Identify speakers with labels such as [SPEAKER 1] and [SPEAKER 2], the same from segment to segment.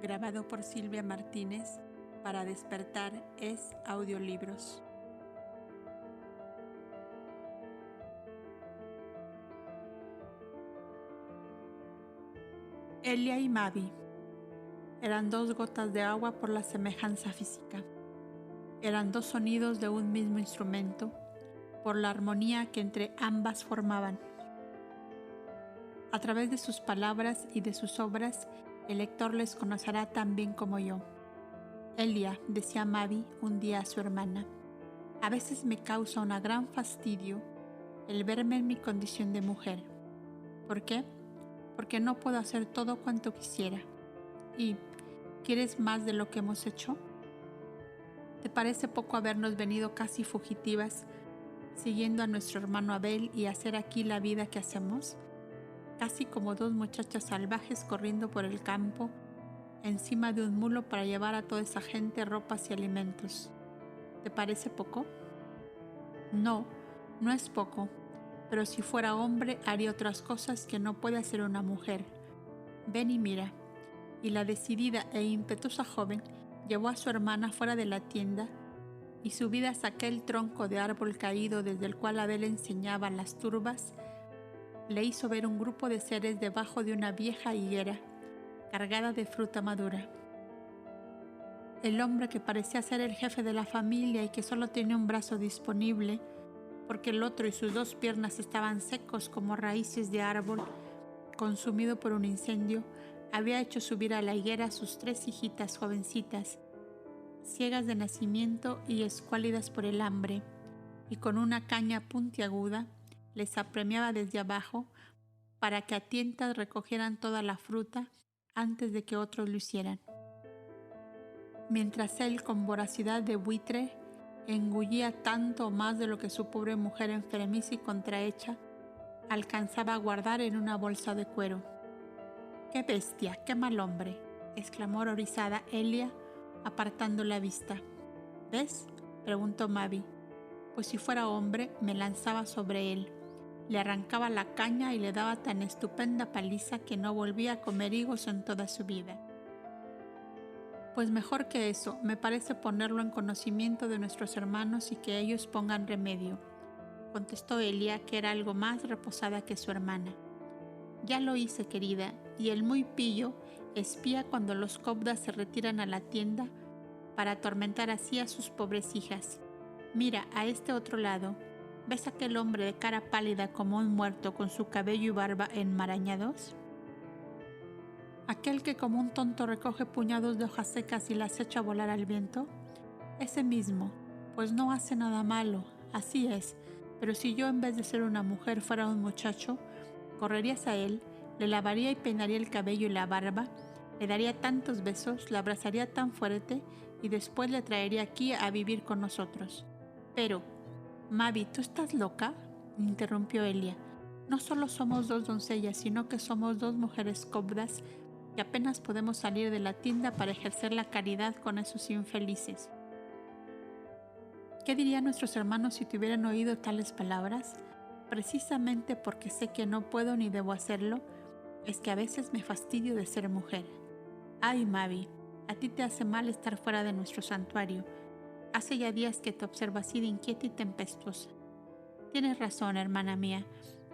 [SPEAKER 1] grabado por Silvia Martínez para Despertar es Audiolibros. Elia y Mavi eran dos gotas de agua por la semejanza física. Eran dos sonidos de un mismo instrumento por la armonía que entre ambas formaban. A través de sus palabras y de sus obras, el lector les conocerá tan bien como yo. Elia, decía Mavi un día a su hermana, a veces me causa un gran fastidio el verme en mi condición de mujer. ¿Por qué? Porque no puedo hacer todo cuanto quisiera. ¿Y quieres más de lo que hemos hecho? ¿Te parece poco habernos venido casi fugitivas, siguiendo a nuestro hermano Abel y hacer aquí la vida que hacemos? Casi como dos muchachas salvajes corriendo por el campo, encima de un mulo para llevar a toda esa gente ropas y alimentos. ¿Te parece poco? No, no es poco, pero si fuera hombre haría otras cosas que no puede hacer una mujer. Ven y mira. Y la decidida e impetuosa joven llevó a su hermana fuera de la tienda y subida hasta aquel tronco de árbol caído desde el cual Abel enseñaba las turbas, le hizo ver un grupo de seres debajo de una vieja higuera cargada de fruta madura. El hombre que parecía ser el jefe de la familia y que solo tenía un brazo disponible porque el otro y sus dos piernas estaban secos como raíces de árbol consumido por un incendio, había hecho subir a la higuera a sus tres hijitas jovencitas, ciegas de nacimiento y escuálidas por el hambre, y con una caña puntiaguda les apremiaba desde abajo para que a tientas recogieran toda la fruta antes de que otros lo hicieran. Mientras él, con voracidad de buitre, engullía tanto o más de lo que su pobre mujer enfermiza y contrahecha alcanzaba a guardar en una bolsa de cuero. ¡Qué bestia! ¡Qué mal hombre!, exclamó horrorizada Elia, apartando la vista. ¿Ves?, preguntó Mavi. Pues si fuera hombre, me lanzaba sobre él, le arrancaba la caña y le daba tan estupenda paliza que no volvía a comer higos en toda su vida. Pues mejor que eso, me parece ponerlo en conocimiento de nuestros hermanos y que ellos pongan remedio, contestó Elia, que era algo más reposada que su hermana. Ya lo hice, querida, y el muy pillo espía cuando los cobdas se retiran a la tienda para atormentar así a sus pobres hijas. Mira, a este otro lado, ¿ves aquel hombre de cara pálida como un muerto con su cabello y barba enmarañados? Aquel que como un tonto recoge puñados de hojas secas y las echa a volar al viento. Ese mismo, pues no hace nada malo, así es, pero si yo en vez de ser una mujer fuera un muchacho, correrías a él, le lavaría y peinaría el cabello y la barba, le daría tantos besos, la abrazaría tan fuerte y después le traería aquí a vivir con nosotros. Pero, Mavi, ¿tú estás loca?, interrumpió Elia. No solo somos dos doncellas, sino que somos dos mujeres cobdas que apenas podemos salir de la tienda para ejercer la caridad con esos infelices. ¿Qué dirían nuestros hermanos si te hubieran oído tales palabras? Precisamente porque sé que no puedo ni debo hacerlo, es que a veces me fastidio de ser mujer. Ay, Mavi, a ti te hace mal estar fuera de nuestro santuario. Hace ya días que te observo así de inquieta y tempestuosa. Tienes razón, hermana mía.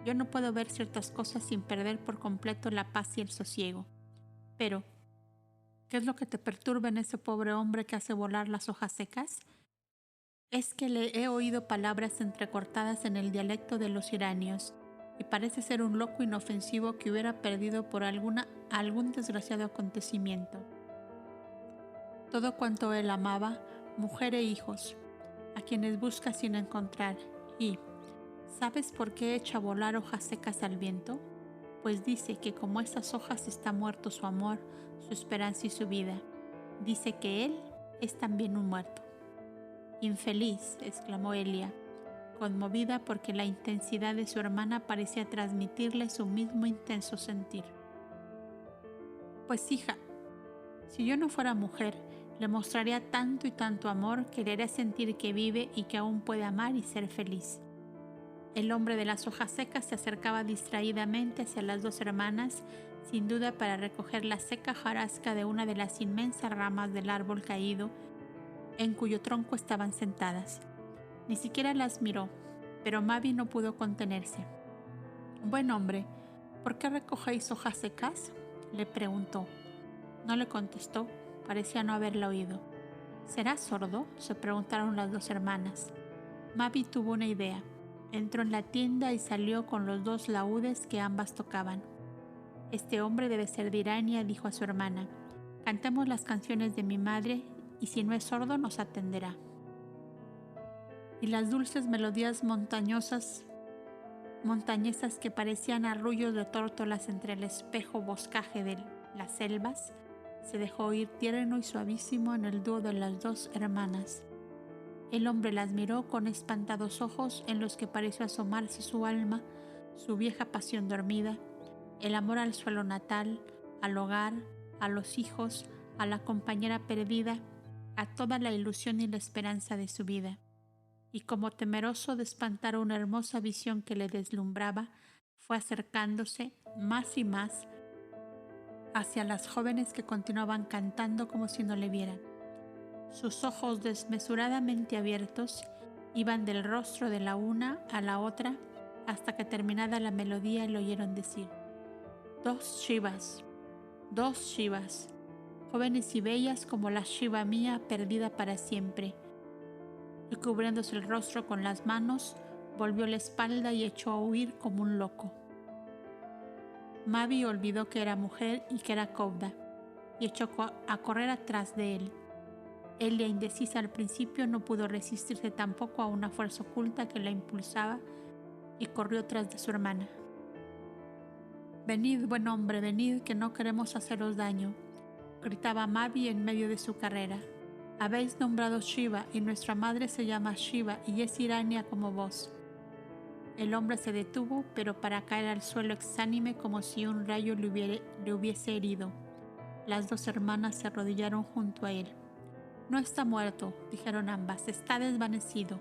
[SPEAKER 1] Yo no puedo ver ciertas cosas sin perder por completo la paz y el sosiego. Pero, ¿qué es lo que te perturba en ese pobre hombre que hace volar las hojas secas? Es que le he oído palabras entrecortadas en el dialecto de los iranios y parece ser un loco inofensivo que hubiera perdido por algún desgraciado acontecimiento todo cuanto él amaba, mujer e hijos, a quienes busca sin encontrar. Y, ¿sabes por qué echa a volar hojas secas al viento? Pues dice que como esas hojas está muerto su amor, su esperanza y su vida. Dice que él es también un muerto. Infeliz, exclamó Elia, conmovida porque la intensidad de su hermana parecía transmitirle su mismo intenso sentir. Pues hija, si yo no fuera mujer, le mostraría tanto y tanto amor que le haría sentir que vive y que aún puede amar y ser feliz. El hombre de las hojas secas se acercaba distraídamente hacia las dos hermanas, sin duda para recoger la seca hojarasca de una de las inmensas ramas del árbol caído en cuyo tronco estaban sentadas. Ni siquiera las miró, pero Mavi no pudo contenerse. «Buen hombre, ¿por qué recogéis hojas secas?», le preguntó. No le contestó, parecía no haberla oído. «¿Será sordo?», se preguntaron las dos hermanas. Mavi tuvo una idea. Entró en la tienda y salió con los 2 laúdes que ambas tocaban. «Este hombre debe ser de Irania», dijo a su hermana. «Cantemos las canciones de mi madre y si no es sordo nos atenderá». Y las dulces melodías montañesas que parecían arrullos de tórtolas entre el espejo boscaje de las selvas, se dejó oír tierno y suavísimo en el dúo de las 2 hermanas. El hombre las miró con espantados ojos en los que pareció asomarse su alma, su vieja pasión dormida, el amor al suelo natal, al hogar, a los hijos, a la compañera perdida, a toda la ilusión y la esperanza de su vida. Y como temeroso de espantar una hermosa visión que le deslumbraba, fue acercándose más y más hacia las jóvenes que continuaban cantando como si no le vieran. Sus ojos desmesuradamente abiertos iban del rostro de la una a la otra hasta que terminada la melodía le oyeron decir: «2 Shivas, 2 Shivas, jóvenes y bellas como la Shiva mía perdida para siempre». Y cubriéndose el rostro con las manos, volvió la espalda y echó a huir como un loco. Mavi olvidó que era mujer y que era Kovda, y echó a correr atrás de él. Elia, indecisa al principio, no pudo resistirse tampoco a una fuerza oculta que la impulsaba y corrió tras de su hermana. «Venid, buen hombre, venid, que no queremos haceros daño», gritaba Mavi en medio de su carrera. «Habéis nombrado Shiva y nuestra madre se llama Shiva y es Irania como vos». El hombre se detuvo, pero para caer al suelo exánime como si un rayo le hubiese herido. Las 2 hermanas se arrodillaron junto a él. «No está muerto», dijeron ambas, «está desvanecido».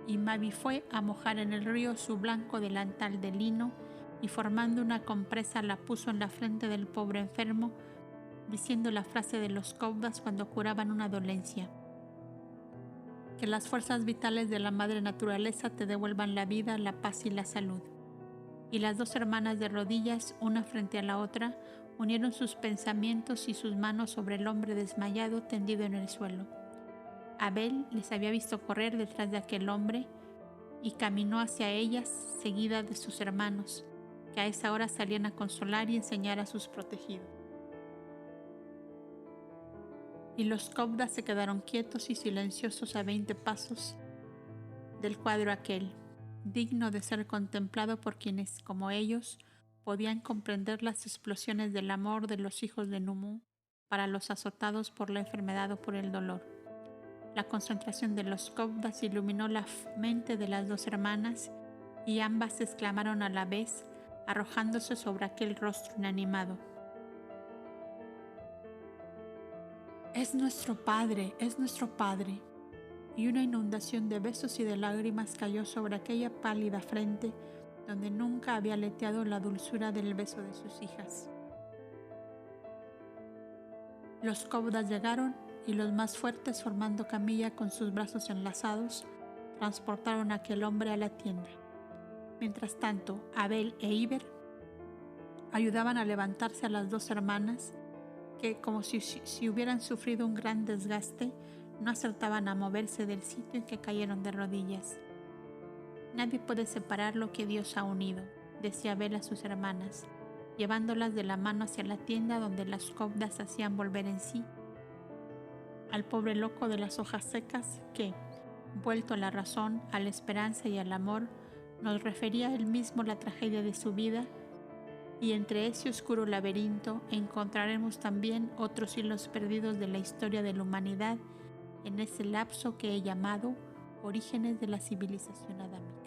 [SPEAKER 1] Y Mavi fue a mojar en el río su blanco delantal de lino y formando una compresa la puso en la frente del pobre enfermo, diciendo la frase de los Kovdas cuando curaban una dolencia: «Que las fuerzas vitales de la madre naturaleza te devuelvan la vida, la paz y la salud». Y las 2 hermanas de rodillas, una frente a la otra, unieron sus pensamientos y sus manos sobre el hombre desmayado tendido en el suelo. Abel les había visto correr detrás de aquel hombre y caminó hacia ellas seguida de sus hermanos, que a esa hora salían a consolar y enseñar a sus protegidos. Y los Kovdas se quedaron quietos y silenciosos a 20 pasos del cuadro aquel, digno de ser contemplado por quienes, como ellos, podían comprender las explosiones del amor de los hijos de Numu para los azotados por la enfermedad o por el dolor. La concentración de los Kovdas iluminó la mente de las 2 hermanas y ambas exclamaron a la vez, arrojándose sobre aquel rostro inanimado: «Es nuestro padre, es nuestro padre». Y una inundación de besos y de lágrimas cayó sobre aquella pálida frente donde nunca había aleteado la dulzura del beso de sus hijas. Los Kovdas llegaron y los más fuertes, formando camilla con sus brazos enlazados, transportaron a aquel hombre a la tienda. Mientras tanto, Abel e Iber ayudaban a levantarse a las 2 hermanas que, como si hubieran sufrido un gran desgaste, no acertaban a moverse del sitio en que cayeron de rodillas. «Nadie puede separar lo que Dios ha unido», decía Abel a sus hermanas, llevándolas de la mano hacia la tienda donde las Kovdas hacían volver en sí al pobre loco de las hojas secas que, vuelto a la razón, a la esperanza y al amor, nos refería él mismo la tragedia de su vida, y entre ese oscuro laberinto encontraremos también otros hilos perdidos de la historia de la humanidad en ese lapso que he llamado Orígenes de la civilización adámica.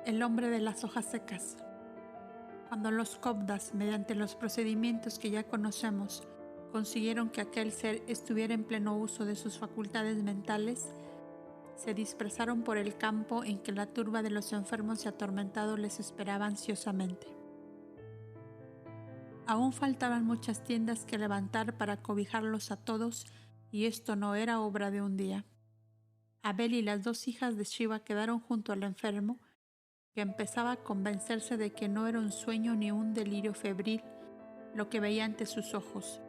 [SPEAKER 1] El hombre de las hojas secas. Cuando los Cobdas, mediante los procedimientos que ya conocemos, consiguieron que aquel ser estuviera en pleno uso de sus facultades mentales, se dispersaron por el campo en que la turba de los enfermos y atormentados les esperaba ansiosamente. Aún faltaban muchas tiendas que levantar para cobijarlos a todos, y esto no era obra de un día. Abel y las 2 hijas de Shiva quedaron junto al enfermo, que empezaba a convencerse de que no era un sueño ni un delirio febril lo que veía ante sus ojos,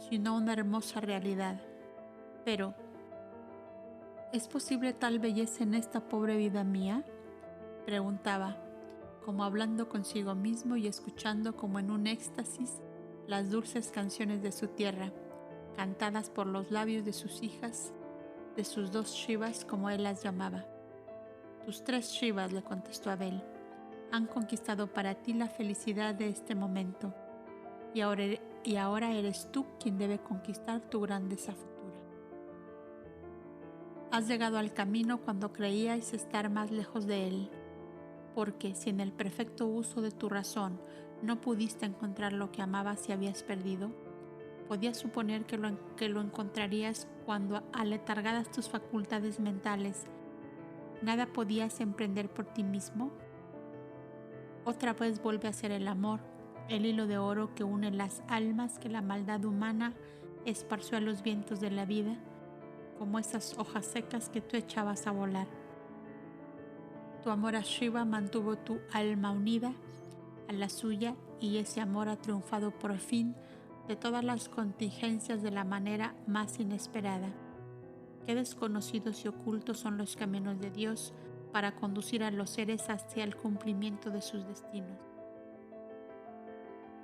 [SPEAKER 1] sino una hermosa realidad. Pero, ¿es posible tal belleza en esta pobre vida mía?, preguntaba, como hablando consigo mismo y escuchando como en un éxtasis las dulces canciones de su tierra, cantadas por los labios de sus hijas, de sus 2 Shivas, como él las llamaba. Tus 3 Shivas, le contestó Abel, han conquistado para ti la felicidad de este momento, y ahora eres tú quien debe conquistar tu grandeza futura. Has llegado al camino cuando creíais estar más lejos de él, porque si en el perfecto uso de tu razón no pudiste encontrar lo que amabas y habías perdido, podías suponer que lo encontrarías cuando, aletargadas tus facultades mentales, nada podías emprender por ti mismo. Otra vez vuelve a ser el amor, el hilo de oro que une las almas que la maldad humana esparció a los vientos de la vida, como esas hojas secas que tú echabas a volar. Tu amor a Shiva mantuvo tu alma unida a la suya, y ese amor ha triunfado por fin de todas las contingencias de la manera más inesperada. Qué desconocidos y ocultos son los caminos de Dios para conducir a los seres hacia el cumplimiento de sus destinos.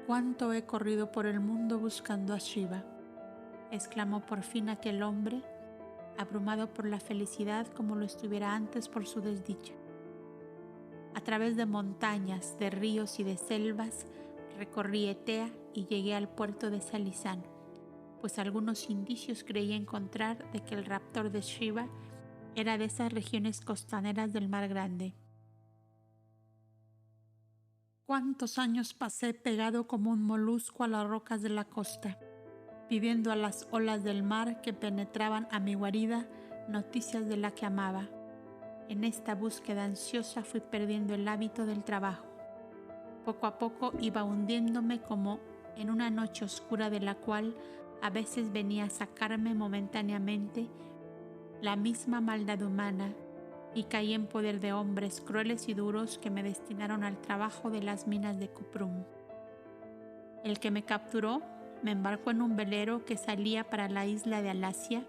[SPEAKER 1] ¿Cuánto he corrido por el mundo buscando a Shiva?, exclamó por fin aquel hombre, abrumado por la felicidad como lo estuviera antes por su desdicha. A través de montañas, de ríos y de selvas, recorrí Etea y llegué al puerto de Salizán, pues algunos indicios creí encontrar de que el raptor de Shiva era de esas regiones costaneras del Mar Grande. ¿Cuántos años pasé pegado como un molusco a las rocas de la costa, pidiendo a las olas del mar que penetraban a mi guarida noticias de la que amaba? En esta búsqueda ansiosa fui perdiendo el hábito del trabajo. Poco a poco iba hundiéndome como en una noche oscura de la cual a veces venía a sacarme momentáneamente la misma maldad humana, y caí en poder de hombres crueles y duros que me destinaron al trabajo de las minas de cuprum. El que me capturó me embarcó en un velero que salía para la isla de Alasia,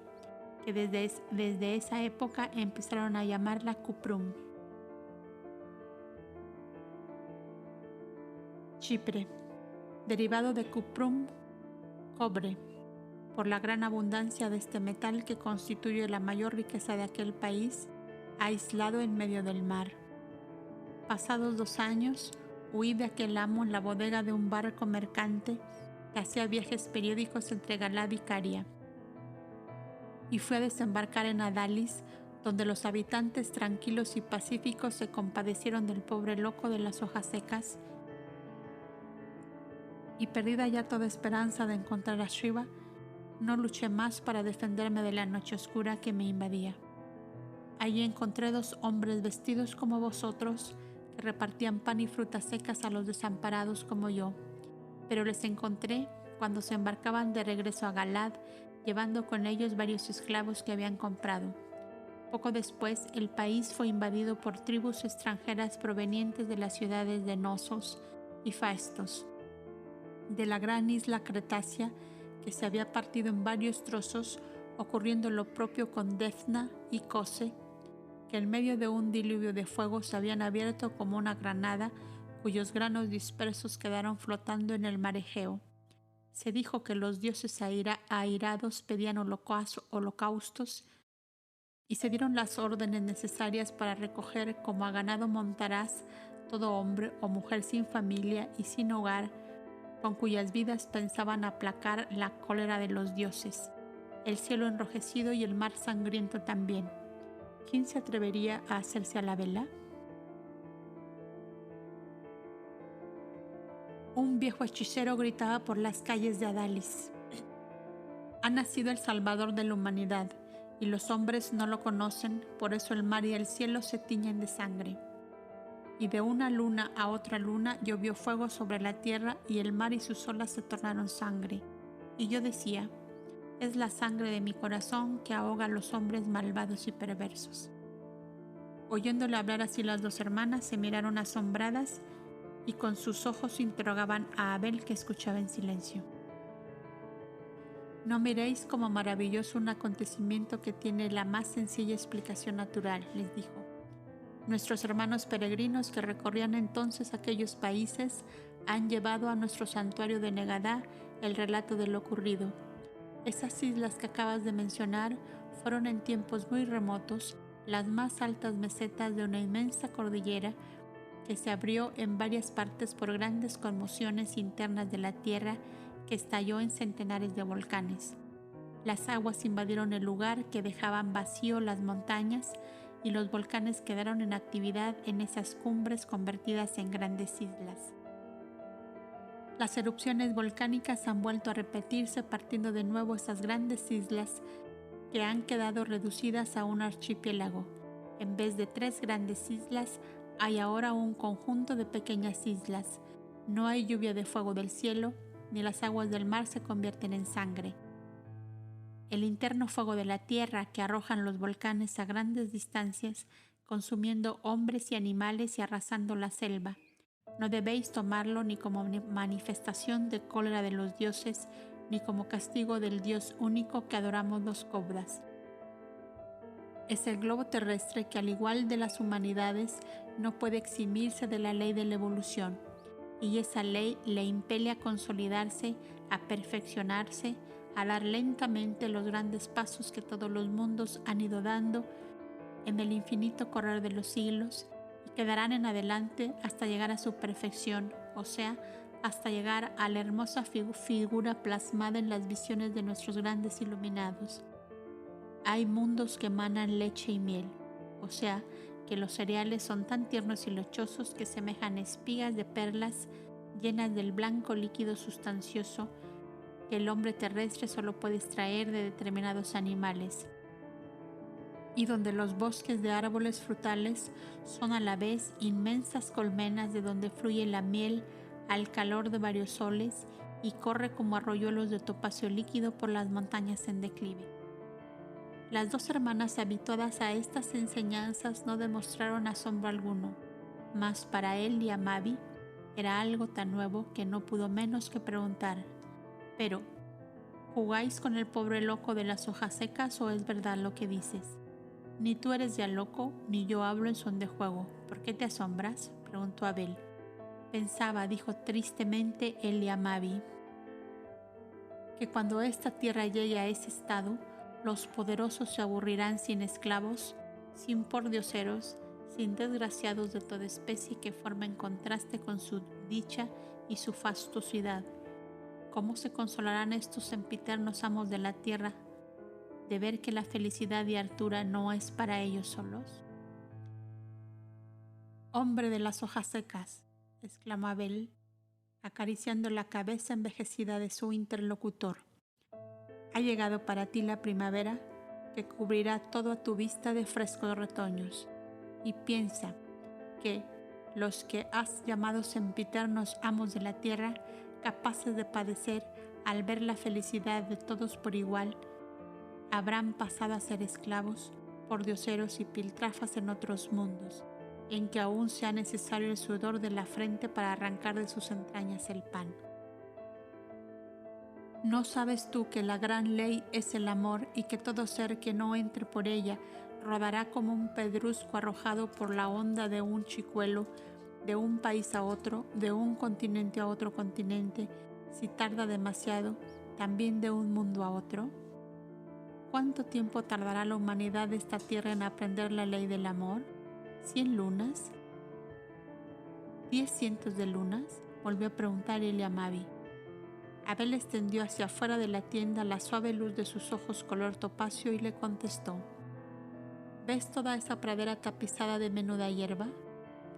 [SPEAKER 1] que desde esa época empezaron a llamarla Cuprum. Chipre, derivado de cuprum, cobre, por la gran abundancia de este metal que constituye la mayor riqueza de aquel país, aislado en medio del mar. Pasados 2 años, huí de aquel amo en la bodega de un barco mercante que hacía viajes periódicos entre Galad y Caria, y fui a desembarcar en Adalis, donde los habitantes tranquilos y pacíficos se compadecieron del pobre loco de las hojas secas, y perdida ya toda esperanza de encontrar a Shiva, no luché más para defenderme de la noche oscura que me invadía. Allí encontré 2 hombres vestidos como vosotros, que repartían pan y frutas secas a los desamparados como yo, pero les encontré cuando se embarcaban de regreso a Galad, llevando con ellos varios esclavos que habían comprado. Poco después, el país fue invadido por tribus extranjeras provenientes de las ciudades de Nosos y Faestos, de la gran isla Cretácea, que se había partido en varios trozos, ocurriendo lo propio con Defna y Cose, que en medio de un diluvio de fuego se habían abierto como una granada, cuyos granos dispersos quedaron flotando en el mar Egeo. Se dijo que los dioses airados pedían holocaustos, y se dieron las órdenes necesarias para recoger como a ganado montaraz todo hombre o mujer sin familia y sin hogar, con cuyas vidas pensaban aplacar la cólera de los dioses, el cielo enrojecido y el mar sangriento también. ¿Quién se atrevería a hacerse a la vela? Un viejo hechicero gritaba por las calles de Adalis. Ha nacido el Salvador de la humanidad, y los hombres no lo conocen, por eso el mar y el cielo se tiñen de sangre. Y de una luna a otra luna llovió fuego sobre la tierra, y el mar y sus olas se tornaron sangre. Y yo decía, es la sangre de mi corazón que ahoga a los hombres malvados y perversos. Oyéndole hablar así las dos hermanas, se miraron asombradas y con sus ojos interrogaban a Abel, que escuchaba en silencio. No miréis como maravilloso un acontecimiento que tiene la más sencilla explicación natural, les dijo. Nuestros hermanos peregrinos que recorrían entonces aquellos países han llevado a nuestro santuario de Negadá el relato de lo ocurrido. Esas islas que acabas de mencionar fueron en tiempos muy remotos las más altas mesetas de una inmensa cordillera que se abrió en varias partes por grandes conmociones internas de la tierra que estalló en centenares de volcanes. Las aguas invadieron el lugar que dejaban vacío las montañas y los volcanes quedaron en actividad en esas cumbres convertidas en grandes islas. Las erupciones volcánicas han vuelto a repetirse partiendo de nuevo esas grandes islas que han quedado reducidas a un archipiélago. En vez de 3 grandes islas, hay ahora un conjunto de pequeñas islas. No hay lluvia de fuego del cielo, ni las aguas del mar se convierten en sangre. El interno fuego de la tierra que arrojan los volcanes a grandes distancias, consumiendo hombres y animales y arrasando la selva. No debéis tomarlo ni como manifestación de cólera de los dioses, ni como castigo del Dios único que adoramos los Cobras. Es el globo terrestre que, al igual de las humanidades, no puede eximirse de la ley de la evolución, y esa ley le impele a consolidarse, a perfeccionarse, a dar lentamente los grandes pasos que todos los mundos han ido dando en el infinito correr de los siglos y que darán en adelante hasta llegar a su perfección, o sea, hasta llegar a la hermosa figura plasmada en las visiones de nuestros grandes iluminados. Hay mundos que emanan leche y miel, o sea, que los cereales son tan tiernos y lechosos que semejan espigas de perlas llenas del blanco líquido sustancioso que el hombre terrestre solo puede extraer de determinados animales, y donde los bosques de árboles frutales son a la vez inmensas colmenas de donde fluye la miel al calor de varios soles y corre como arroyuelos de topacio líquido por las montañas en declive. Las dos hermanas, habituadas a estas enseñanzas, no demostraron asombro alguno, mas para él y a Mavi era algo tan nuevo que no pudo menos que preguntar: «Pero, ¿jugáis con el pobre loco de las hojas secas o es verdad lo que dices? Ni tú eres ya loco, ni yo hablo en son de juego. ¿Por qué te asombras?», preguntó Abel. Pensaba, dijo tristemente él y a Mavi, que cuando esta tierra llegue a ese estado, los poderosos se aburrirán sin esclavos, sin pordioseros, sin desgraciados de toda especie que formen contraste con su dicha y su fastuosidad. ¿Cómo se consolarán estos sempiternos amos de la tierra de ver que la felicidad y hartura no es para ellos solos? «Hombre de las hojas secas», exclamó Abel, acariciando la cabeza envejecida de su interlocutor. «Ha llegado para ti la primavera que cubrirá todo a tu vista de frescos retoños, y piensa que los que has llamado sempiternos amos de la tierra, capaces de padecer al ver la felicidad de todos por igual, habrán pasado a ser esclavos, pordioseros y piltrafas en otros mundos, en que aún sea necesario el sudor de la frente para arrancar de sus entrañas el pan. ¿No sabes tú que la gran ley es el amor y que todo ser que no entre por ella rodará como un pedrusco arrojado por la onda de un chicuelo, de un país a otro, de un continente a otro continente, si tarda demasiado, también de un mundo a otro? ¿Cuánto tiempo tardará la humanidad de esta tierra en aprender la ley del amor? ¿100 lunas? ¿10 cientos de lunas?, volvió a preguntar él a Mavi. Abel extendió hacia afuera de la tienda la suave luz de sus ojos color topacio y le contestó: «¿Ves toda esa pradera tapizada de menuda hierba?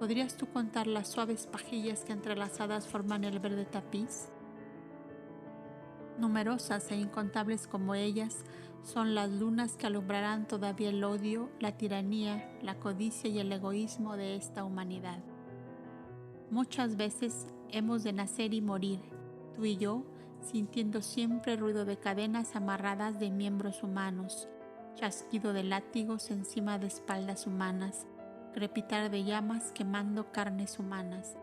[SPEAKER 1] ¿Podrías tú contar las suaves pajillas que entrelazadas forman el verde tapiz? Numerosas e incontables como ellas son las lunas que alumbrarán todavía el odio, la tiranía, la codicia y el egoísmo de esta humanidad. Muchas veces hemos de nacer y morir, tú y yo, sintiendo siempre ruido de cadenas amarradas de miembros humanos, chasquido de látigos encima de espaldas humanas, crepitar de llamas quemando carnes humanas,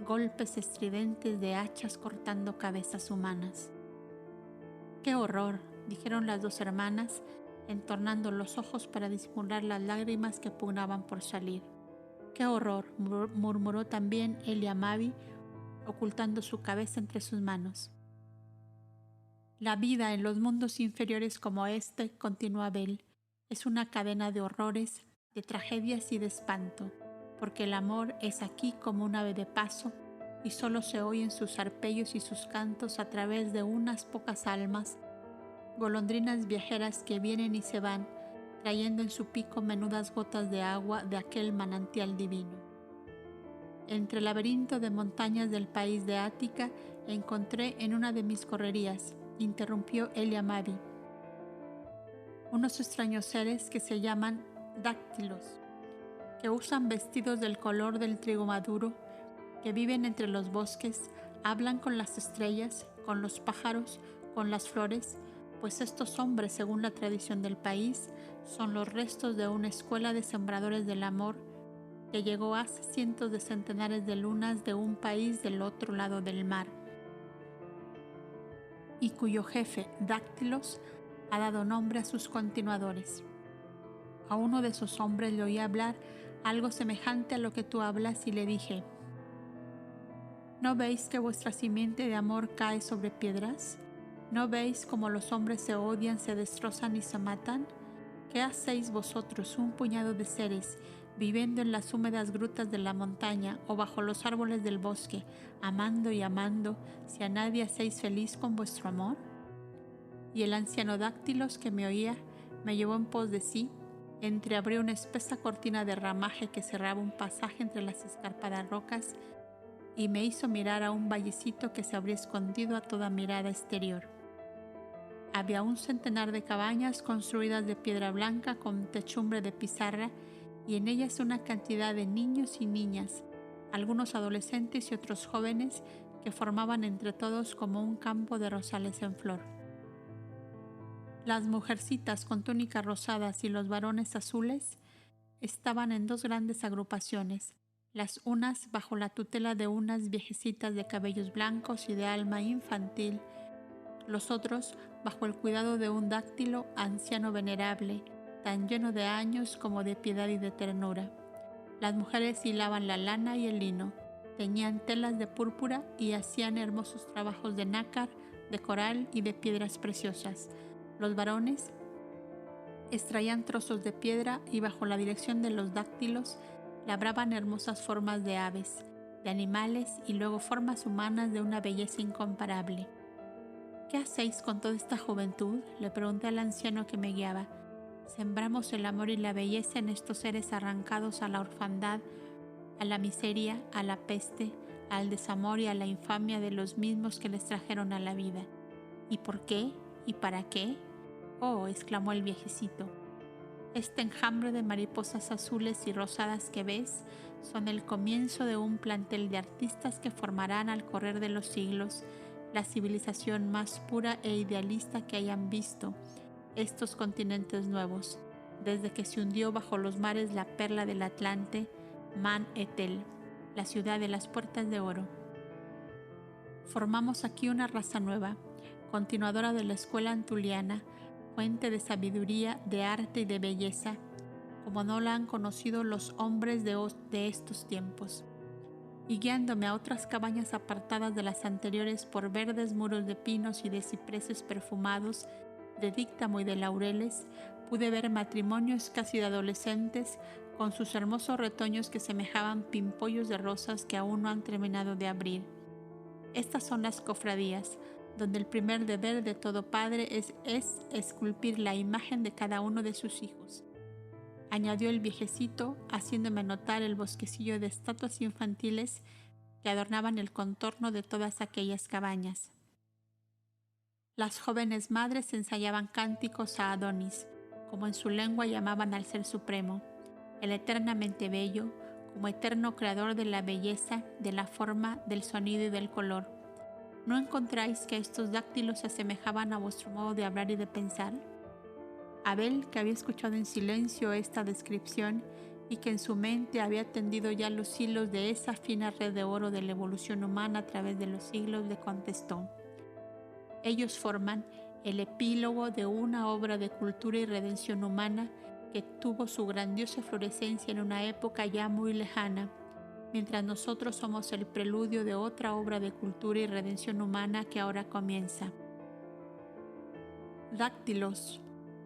[SPEAKER 1] golpes estridentes de hachas cortando cabezas humanas. ¡Qué horror!, dijeron las dos hermanas, entornando los ojos para disimular las lágrimas que pugnaban por salir. ¡Qué horror!, murmuró también Eliamabi, ocultando su cabeza entre sus manos. La vida en los mundos inferiores como este, continuó Abel, es una cadena de horrores, de tragedias y de espanto, porque el amor es aquí como un ave de paso y solo se oyen sus arpegios y sus cantos a través de unas pocas almas, golondrinas viajeras que vienen y se van, trayendo en su pico menudas gotas de agua de aquel manantial divino. Entre el laberinto de montañas del país de Ática encontré en una de mis correrías, interrumpió Eliamabi, unos extraños seres que se llaman dáctilos, que usan vestidos del color del trigo maduro, que viven entre los bosques, hablan con las estrellas, con los pájaros, con las flores, pues estos hombres, según la tradición del país, son los restos de una escuela de sembradores del amor que llegó hace cientos de centenares de lunas de un país del otro lado del mar, y cuyo jefe, Dáctilos, ha dado nombre a sus continuadores. A uno de esos hombres le oí hablar algo semejante a lo que tú hablas y le dije: ¿no veis que vuestra simiente de amor cae sobre piedras? ¿No veis cómo los hombres se odian, se destrozan y se matan? ¿Qué hacéis vosotros, un puñado de seres, viviendo en las húmedas grutas de la montaña o bajo los árboles del bosque, amando y amando, si a nadie hacéis feliz con vuestro amor? Y el anciano Dáctilos, que me oía, me llevó en pos de sí, entreabrió una espesa cortina de ramaje que cerraba un pasaje entre las escarpadas rocas y me hizo mirar a un vallecito que se habría escondido a toda mirada exterior. Había un centenar de cabañas construidas de piedra blanca con techumbre de pizarra y en ellas una cantidad de niños y niñas, algunos adolescentes y otros jóvenes que formaban entre todos como un campo de rosales en flor. Las mujercitas con túnicas rosadas y los varones azules estaban en dos grandes agrupaciones, las unas bajo la tutela de unas viejecitas de cabellos blancos y de alma infantil, los otros bajo el cuidado de un dáctilo anciano venerable, tan lleno de años como de piedad y de ternura. Las mujeres hilaban la lana y el lino, teñían telas de púrpura y hacían hermosos trabajos de nácar, de coral y de piedras preciosas. Los varones extraían trozos de piedra y bajo la dirección de los dáctilos labraban hermosas formas de aves, de animales y luego formas humanas de una belleza incomparable. ¿Qué hacéis con toda esta juventud?, le pregunté al anciano que me guiaba. Sembramos el amor y la belleza en estos seres arrancados a la orfandad, a la miseria, a la peste, al desamor y a la infamia de los mismos que les trajeron a la vida. ¿Y por qué? ¿Y para qué? Oh, exclamó el viejecito. Este enjambre de mariposas azules y rosadas que ves son el comienzo de un plantel de artistas que formarán al correr de los siglos la civilización más pura e idealista que hayan visto estos continentes nuevos, desde que se hundió bajo los mares la perla del Atlante, Man Etel, la ciudad de las puertas de oro. Formamos aquí una raza nueva, continuadora de la escuela antuliana, fuente de sabiduría, de arte y de belleza, como no la han conocido los hombres de estos tiempos. Y guiándome a otras cabañas apartadas de las anteriores por verdes muros de pinos y de cipreses perfumados, de díctamo y de laureles, pude ver matrimonios casi de adolescentes con sus hermosos retoños que semejaban pimpollos de rosas que aún no han terminado de abrir. Estas son las cofradías, donde el primer deber de todo padre es esculpir la imagen de cada uno de sus hijos. añadió el viejecito, haciéndome notar el bosquecillo de estatuas infantiles que adornaban el contorno de todas aquellas cabañas. Las jóvenes madres ensayaban cánticos a Adonis, como en su lengua llamaban al Ser Supremo, el eternamente bello, como eterno creador de la belleza, de la forma, del sonido y del color. ¿No encontráis que estos dáctilos se asemejaban a vuestro modo de hablar y de pensar? Abel, que había escuchado en silencio esta descripción y que en su mente había tendido ya los hilos de esa fina red de oro de la evolución humana a través de los siglos, le contestó: ellos forman el epílogo de una obra de cultura y redención humana que tuvo su grandiosa florescencia en una época ya muy lejana, mientras nosotros somos el preludio de otra obra de cultura y redención humana que ahora comienza. Dáctilos,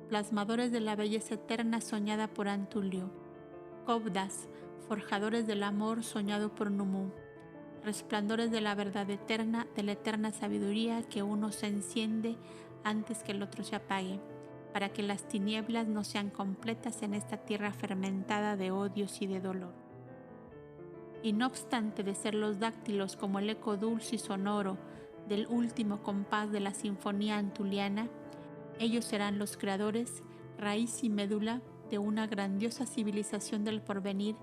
[SPEAKER 1] plasmadores de la belleza eterna soñada por Antulio. Cobdas, forjadores del amor soñado por Numú. Resplandores de la verdad eterna, de la eterna sabiduría que uno se enciende antes que el otro se apague, para que las tinieblas no sean completas en esta tierra fermentada de odios y de dolor. Y no obstante de ser los dáctilos como el eco dulce y sonoro del último compás de la sinfonía antuliana, ellos serán los creadores, raíz y médula de una grandiosa civilización del porvenir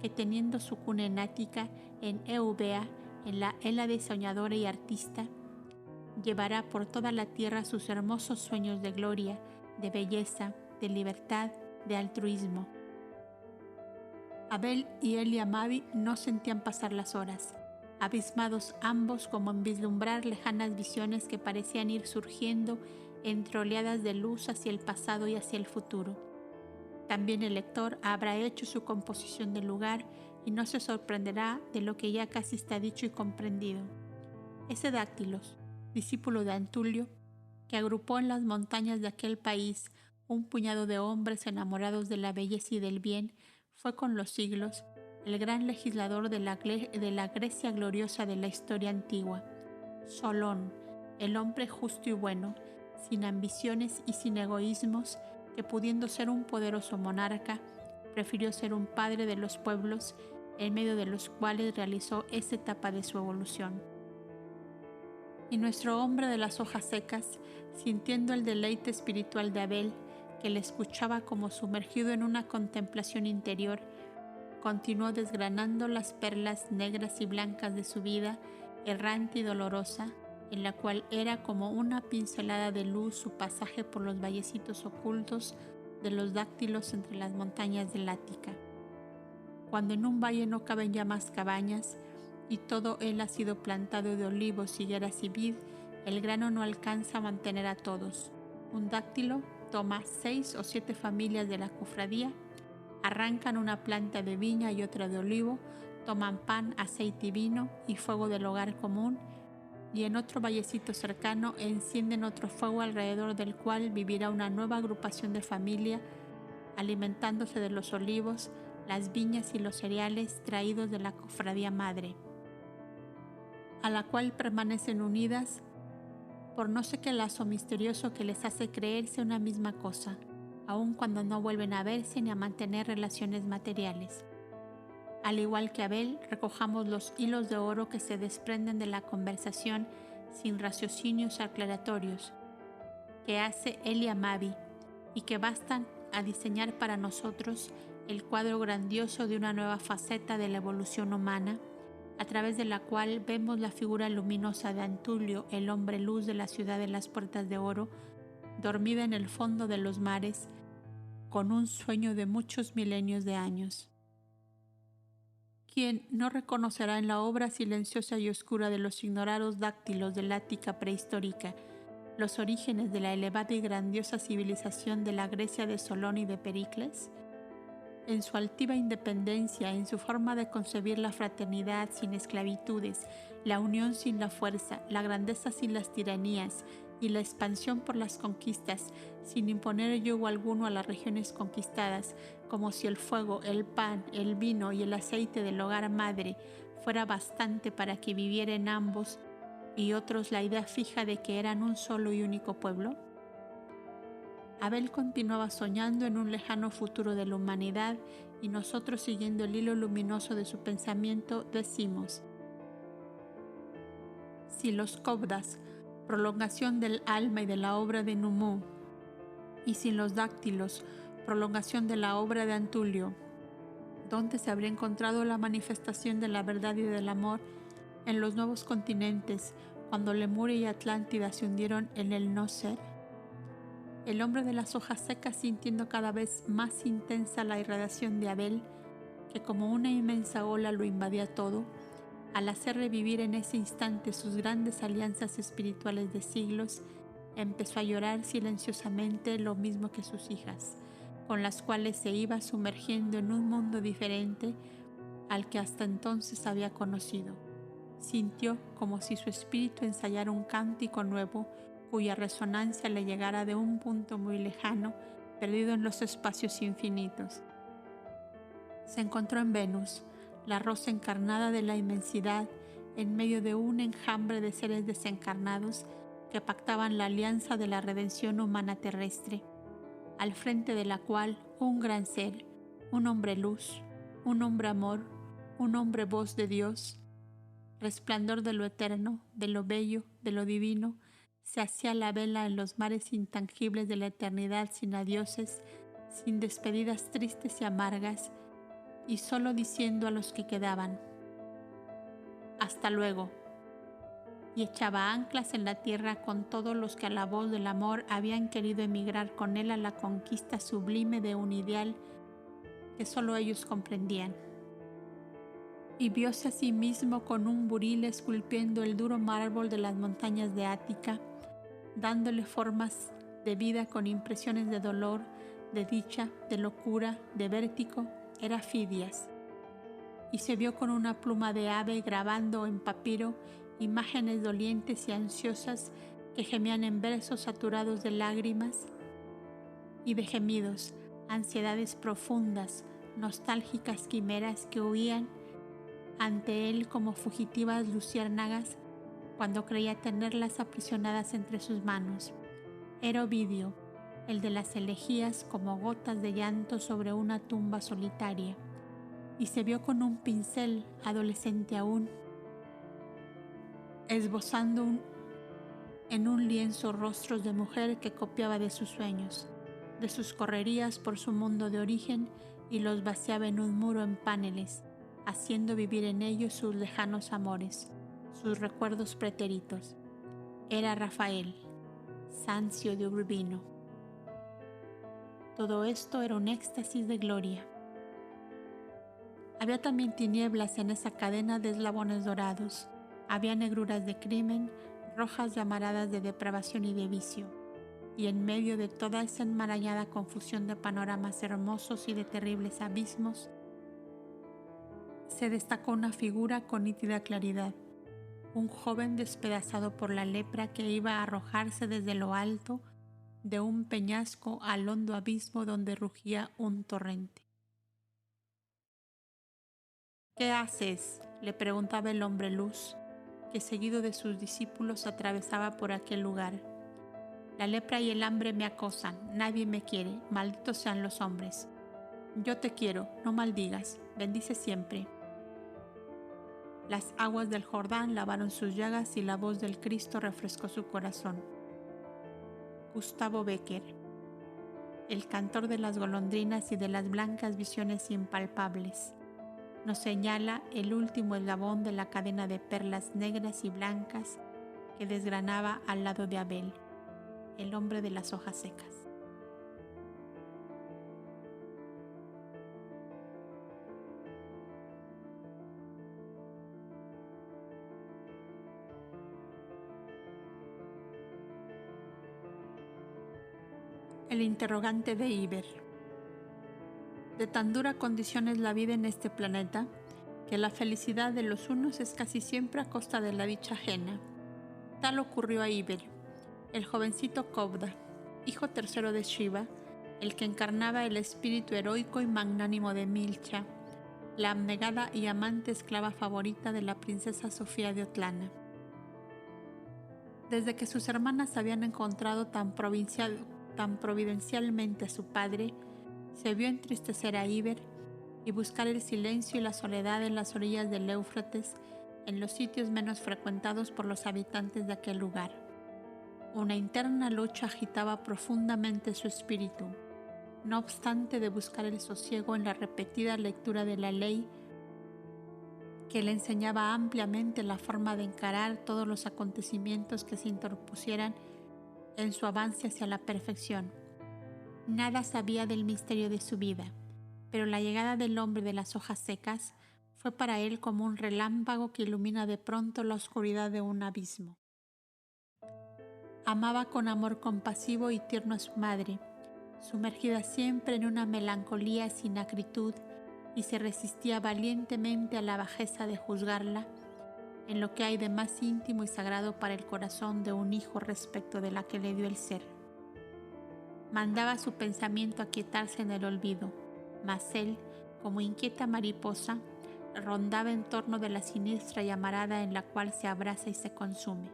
[SPEAKER 1] que, teniendo su cuna en Ática, en Eubea, en la Hélade soñadora y artista, llevará por toda la tierra sus hermosos sueños de gloria, de belleza, de libertad, de altruismo. Abel y Elia Mavi no sentían pasar las horas, abismados ambos como en vislumbrar lejanas visiones que parecían ir surgiendo entre oleadas de luz hacia el pasado y hacia el futuro. También el lector habrá hecho su composición del lugar y no se sorprenderá de lo que ya casi está dicho y comprendido. Ese Dáctilos, discípulo de Antulio, que agrupó en las montañas de aquel país un puñado de hombres enamorados de la belleza y del bien, fue con los siglos el gran legislador de la Grecia gloriosa de la historia antigua. Solón, el hombre justo y bueno, sin ambiciones y sin egoísmos, que pudiendo ser un poderoso monarca, prefirió ser un padre de los pueblos en medio de los cuales realizó esa etapa de su evolución. Y nuestro hombre de las hojas secas, sintiendo el deleite espiritual de Abel, que le escuchaba como sumergido en una contemplación interior, continuó desgranando las perlas negras y blancas de su vida, errante y dolorosa, en la cual era como una pincelada de luz su pasaje por los vallecitos ocultos de los dáctilos entre las montañas del Ática. Cuando en un valle no caben ya más cabañas, y todo él ha sido plantado de olivos, higueras y vid, el grano no alcanza a mantener a todos. Un dáctilo toma 6 o 7 familias de la cofradía, arrancan una planta de viña y otra de olivo, toman pan, aceite y vino y fuego del hogar común, y en otro vallecito cercano encienden otro fuego alrededor del cual vivirá una nueva agrupación de familia, alimentándose de los olivos, las viñas y los cereales traídos de la cofradía madre, a la cual permanecen unidas por no sé qué lazo misterioso que les hace creerse una misma cosa, aun cuando no vuelven a verse ni a mantener relaciones materiales. Al igual que Abel, recojamos los hilos de oro que se desprenden de la conversación sin raciocinios aclaratorios que hace Elia Mavi y que bastan a diseñar para nosotros el cuadro grandioso de una nueva faceta de la evolución humana, a través de la cual vemos la figura luminosa de Antulio, el hombre luz de la ciudad de las puertas de oro, dormida en el fondo de los mares, con un sueño de muchos milenios de años. ¿Quién no reconocerá en la obra silenciosa y oscura de los ignorados dáctilos del Ática prehistórica los orígenes de la elevada y grandiosa civilización de la Grecia de Solón y de Pericles? En su altiva independencia, en su forma de concebir la fraternidad sin esclavitudes, la unión sin la fuerza, la grandeza sin las tiranías y la expansión por las conquistas, sin imponer yugo alguno a las regiones conquistadas, como si el fuego, el pan, el vino y el aceite del hogar madre fuera bastante para que viviera en ambos y otros la idea fija de que eran un solo y único pueblo. Abel continuaba soñando en un lejano futuro de la humanidad y nosotros, siguiendo el hilo luminoso de su pensamiento, decimos: si los Cobdas, prolongación del alma y de la obra de Numú, y sin los dáctilos, prolongación de la obra de Antulio, ¿dónde se habría encontrado la manifestación de la verdad y del amor? En los nuevos continentes, cuando Lemuria y Atlántida se hundieron en el no ser. El hombre de las hojas secas, sintiendo cada vez más intensa la irradiación de Abel, que como una inmensa ola lo invadía todo, al hacer revivir en ese instante sus grandes alianzas espirituales de siglos, empezó a llorar silenciosamente, lo mismo que sus hijas, con las cuales se iba sumergiendo en un mundo diferente al que hasta entonces había conocido. Sintió como si su espíritu ensayara un cántico nuevo, cuya resonancia le llegara de un punto muy lejano, perdido en los espacios infinitos. Se encontró en Venus, la rosa encarnada de la inmensidad, en medio de un enjambre de seres desencarnados que pactaban la alianza de la redención humana terrestre, al frente de la cual un gran ser, un hombre luz, un hombre amor, un hombre voz de Dios, resplandor de lo eterno, de lo bello, de lo divino, se hacía la vela en los mares intangibles de la eternidad, sin adioses, sin despedidas tristes y amargas, y solo diciendo a los que quedaban: hasta luego, y echaba anclas en la tierra con todos los que a la voz del amor habían querido emigrar con él a la conquista sublime de un ideal que solo ellos comprendían. Y vióse a sí mismo con un buril esculpiendo el duro mármol de las montañas de Ática, dándole formas de vida con impresiones de dolor, de dicha, de locura, de vértigo. Era Fidias. Y se vio con una pluma de ave grabando en papiro imágenes dolientes y ansiosas que gemían en versos saturados de lágrimas y de gemidos, ansiedades profundas, nostálgicas quimeras que huían ante él como fugitivas luciérnagas cuando creía tenerlas aprisionadas entre sus manos. Era Ovidio, el de las elegías, como gotas de llanto sobre una tumba solitaria, y se vio con un pincel, adolescente aún, esbozando en un lienzo rostros de mujer que copiaba de sus sueños, de sus correrías por su mundo de origen, y los vaciaba en un muro en paneles, haciendo vivir en ellos sus lejanos amores, sus recuerdos pretéritos. Era Rafael, Sancio de Urbino. Todo esto era un éxtasis de gloria. Había también tinieblas en esa cadena de eslabones dorados. Había negruras de crimen, rojas llamaradas de depravación y de vicio. Y en medio de toda esa enmarañada confusión de panoramas hermosos y de terribles abismos, se destacó una figura con nítida claridad, un joven despedazado por la lepra que iba a arrojarse desde lo alto de un peñasco al hondo abismo donde rugía un torrente. ¿Qué haces?, le preguntaba el hombre luz, que seguido de sus discípulos atravesaba por aquel lugar. La lepra y el hambre me acosan, nadie me quiere, malditos sean los hombres. Yo te quiero, no maldigas, bendice siempre. Las aguas del Jordán lavaron sus llagas y la voz del Cristo refrescó su corazón. Gustavo Becker, el cantor de las golondrinas y de las blancas visiones impalpables, nos señala el último eslabón de la cadena de perlas negras y blancas que desgranaba al lado de Abel, el hombre de las hojas secas. El interrogante de Iber. De tan dura condición es la vida en este planeta, que la felicidad de los unos es casi siempre a costa de la dicha ajena. Tal ocurrió a Iber, el jovencito Cobda, hijo tercero de Shiva, el que encarnaba el espíritu heroico y magnánimo de Milcha, la abnegada y amante esclava favorita de la princesa Sofía de Otlana. Desde que sus hermanas habían encontrado tan provincial tan providencialmente a su padre, se vio entristecer a Iber y buscar el silencio y la soledad en las orillas del Éufrates, en los sitios menos frecuentados por los habitantes de aquel lugar. Una interna lucha agitaba profundamente su espíritu. No obstante de buscar el sosiego en la repetida lectura de la ley, que le enseñaba ampliamente la forma de encarar todos los acontecimientos que se interpusieran en su avance hacia la perfección. Nada sabía del misterio de su vida, pero la llegada del hombre de las hojas secas fue para él como un relámpago que ilumina de pronto la oscuridad de un abismo. Amaba con amor compasivo y tierno a su madre, sumergida siempre en una melancolía sin acritud, y se resistía valientemente a la bajeza de juzgarla en lo que hay de más íntimo y sagrado para el corazón de un hijo respecto de la que le dio el ser. Mandaba su pensamiento a quietarse en el olvido, mas él, como inquieta mariposa, rondaba en torno de la siniestra llamarada en la cual se abraza y se consume.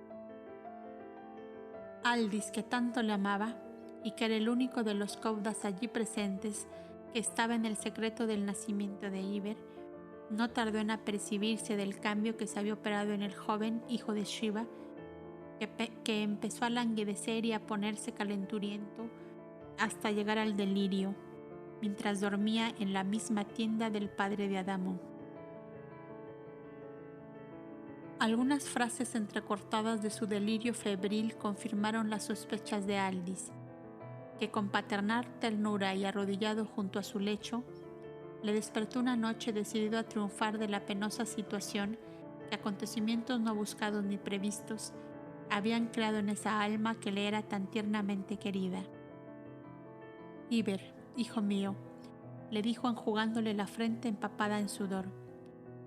[SPEAKER 1] Aldis, que tanto le amaba y que era el único de los caudas allí presentes que estaba en el secreto del nacimiento de Iber, no tardó en apercibirse del cambio que se había operado en el joven hijo de Shiva, que empezó a languidecer y a ponerse calenturiento hasta llegar al delirio, mientras dormía en la misma tienda del padre de Adamo. Algunas frases entrecortadas de su delirio febril confirmaron las sospechas de Aldis, que con paternal ternura y arrodillado junto a su lecho, le despertó una noche decidido a triunfar de la penosa situación que acontecimientos no buscados ni previstos habían creado en esa alma que le era tan tiernamente querida. Iber, hijo mío, le dijo enjugándole la frente empapada en sudor,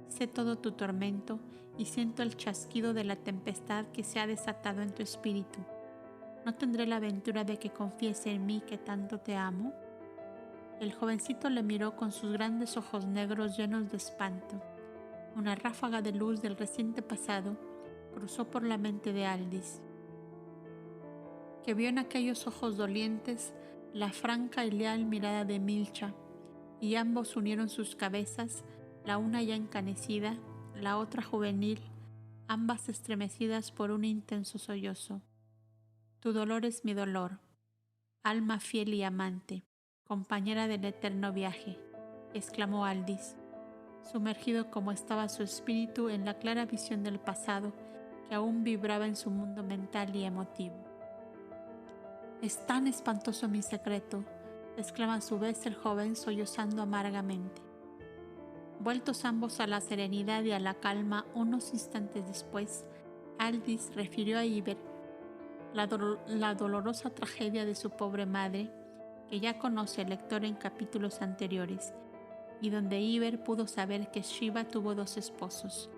[SPEAKER 1] sé todo tu tormento y siento el chasquido de la tempestad que se ha desatado en tu espíritu. ¿No tendré la ventura de que confiese en mí que tanto te amo? El jovencito le miró con sus grandes ojos negros llenos de espanto. Una ráfaga de luz del reciente pasado cruzó por la mente de Aldis, que vio en aquellos ojos dolientes la franca y leal mirada de Milcha, y ambos unieron sus cabezas, la una ya encanecida, la otra juvenil, ambas estremecidas por un intenso sollozo. Tu dolor es mi dolor, alma fiel y amante, compañera del eterno viaje, exclamó Aldis, sumergido como estaba su espíritu en la clara visión del pasado que aún vibraba en su mundo mental y emotivo. Es tan espantoso mi secreto, exclama a su vez el joven sollozando amargamente. Vueltos ambos a la serenidad y a la calma unos instantes después, Aldis refirió a Iber la dolorosa tragedia de su pobre madre, que ya conoce el lector en capítulos anteriores, y donde Iber pudo saber que Shiva tuvo dos esposos,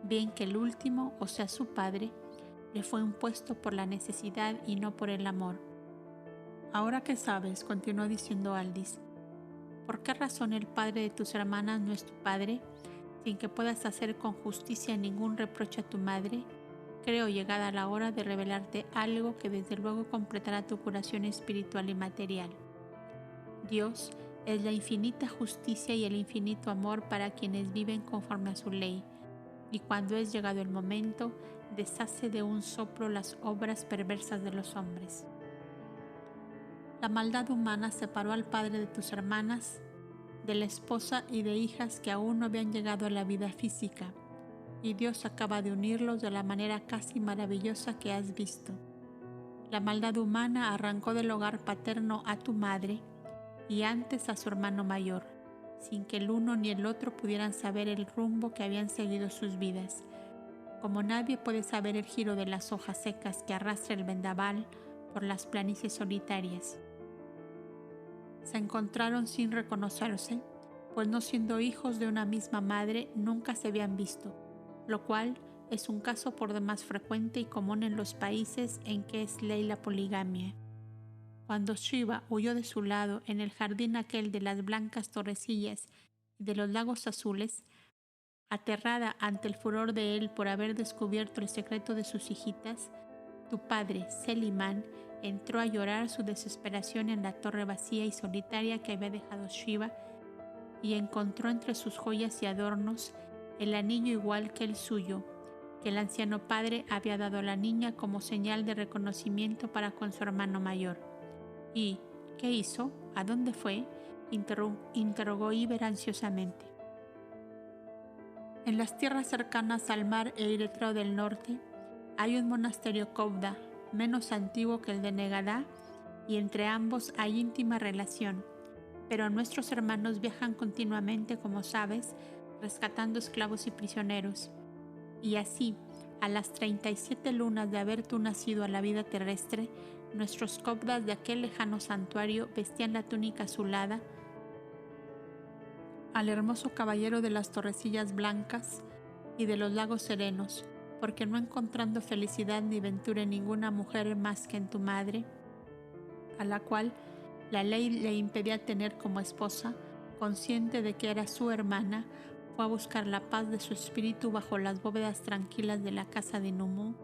[SPEAKER 1] bien que el último, o sea su padre, le fue impuesto por la necesidad y no por el amor. Ahora que sabes, continuó diciendo Aldis, ¿por qué razón el padre de tus hermanas no es tu padre, sin que puedas hacer con justicia ningún reproche a tu madre? Creo llegada la hora de revelarte algo que desde luego completará tu curación espiritual y material. Dios es la infinita justicia y el infinito amor para quienes viven conforme a su ley, y cuando es llegado el momento, deshace de un soplo las obras perversas de los hombres. La maldad humana separó al padre de tus hermanas, de la esposa y de hijas que aún no habían llegado a la vida física, y Dios acaba de unirlos de la manera casi maravillosa que has visto. La maldad humana arrancó del hogar paterno a tu madre y antes a su hermano mayor, sin que el uno ni el otro pudieran saber el rumbo que habían seguido sus vidas, como nadie puede saber el giro de las hojas secas que arrastra el vendaval por las planicies solitarias. Se encontraron sin reconocerse, pues no siendo hijos de una misma madre nunca se habían visto, lo cual es un caso por demás frecuente y común en los países en que es ley la poligamia. Cuando Shiva huyó de su lado en el jardín aquel de las blancas torrecillas y de los lagos azules, aterrada ante el furor de él por haber descubierto el secreto de sus hijitas, tu padre, Selimán, entró a llorar su desesperación en la torre vacía y solitaria que había dejado Shiva y encontró entre sus joyas y adornos el anillo igual que el suyo, que el anciano padre había dado a la niña como señal de reconocimiento para con su hermano mayor. ¿Y qué hizo? ¿A dónde fue? Interrogó Iber ansiosamente. En las tierras cercanas al mar e Eritrea del norte hay un monasterio Kovda, menos antiguo que el de Negadá, y entre ambos hay íntima relación. Pero nuestros hermanos viajan continuamente, como sabes, rescatando esclavos y prisioneros. Y así, a las 37 lunas de haber tú nacido a la vida terrestre, nuestros Kovdas de aquel lejano santuario vestían la túnica azulada al hermoso caballero de las torrecillas blancas y de los lagos serenos, porque no encontrando felicidad ni ventura en ninguna mujer más que en tu madre, a la cual la ley le impedía tener como esposa, consciente de que era su hermana, fue a buscar la paz de su espíritu bajo las bóvedas tranquilas de la casa de Numú,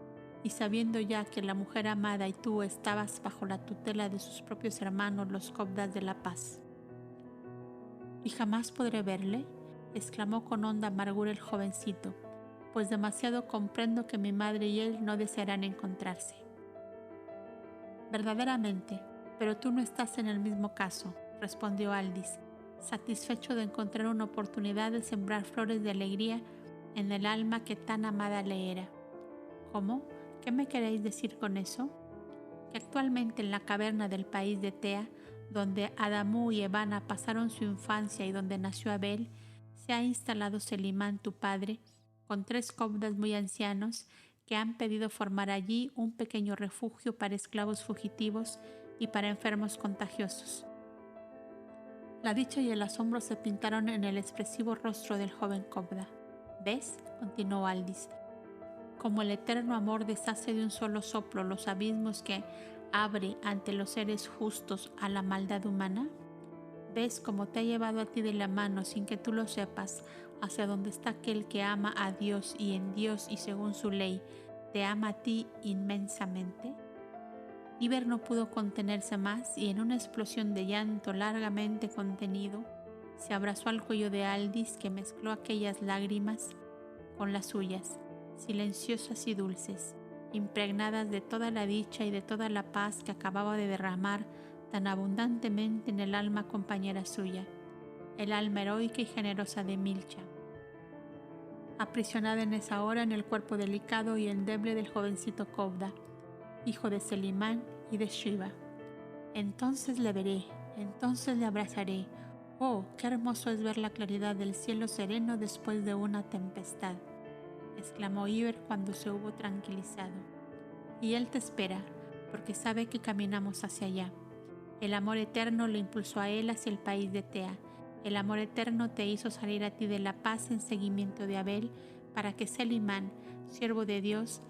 [SPEAKER 1] y sabiendo ya que la mujer amada y tú estabas bajo la tutela de sus propios hermanos, los Kovdas de la paz. ¿Y jamás podré verle?, exclamó con honda amargura el jovencito, pues demasiado comprendo que mi madre y él no desearán encontrarse. Verdaderamente, pero tú no estás en el mismo caso, respondió Aldis, satisfecho de encontrar una oportunidad de sembrar flores de alegría en el alma que tan amada le era. ¿Cómo? ¿Qué me queréis decir con eso? Que actualmente en la caverna del país de Tea, donde Adamú y Evana pasaron su infancia y donde nació Abel, se ha instalado Selimán, tu padre, con 3 Kovdas muy ancianos que han pedido formar allí un pequeño refugio para esclavos fugitivos y para enfermos contagiosos. La dicha y el asombro se pintaron en el expresivo rostro del joven Kovda. ¿Ves?, continuó Aldis, como el eterno amor deshace de un solo soplo los abismos que abre ante los seres justos a la maldad humana. ¿Ves cómo te ha llevado a ti de la mano sin que tú lo sepas hacia donde está aquel que ama a Dios y en Dios y según su ley te ama a ti inmensamente? Iber no pudo contenerse más y en una explosión de llanto largamente contenido se abrazó al cuello de Aldis, que mezcló aquellas lágrimas con las suyas, silenciosas y dulces, impregnadas de toda la dicha y de toda la paz que acababa de derramar tan abundantemente en el alma compañera suya, el alma heroica y generosa de Milcha, aprisionada en esa hora en el cuerpo delicado y endeble del jovencito Kovda, hijo de Selimán y de Shiva. Entonces le veré, entonces le abrazaré. Oh, qué hermoso es ver la claridad del cielo sereno después de una tempestad, exclamó Iber cuando se hubo tranquilizado. Y él te espera, porque sabe que caminamos hacia allá. El amor eterno le impulsó a él hacia el país de Tea. El amor eterno te hizo salir a ti de la paz en seguimiento de Abel, para que Selimán, siervo de Dios,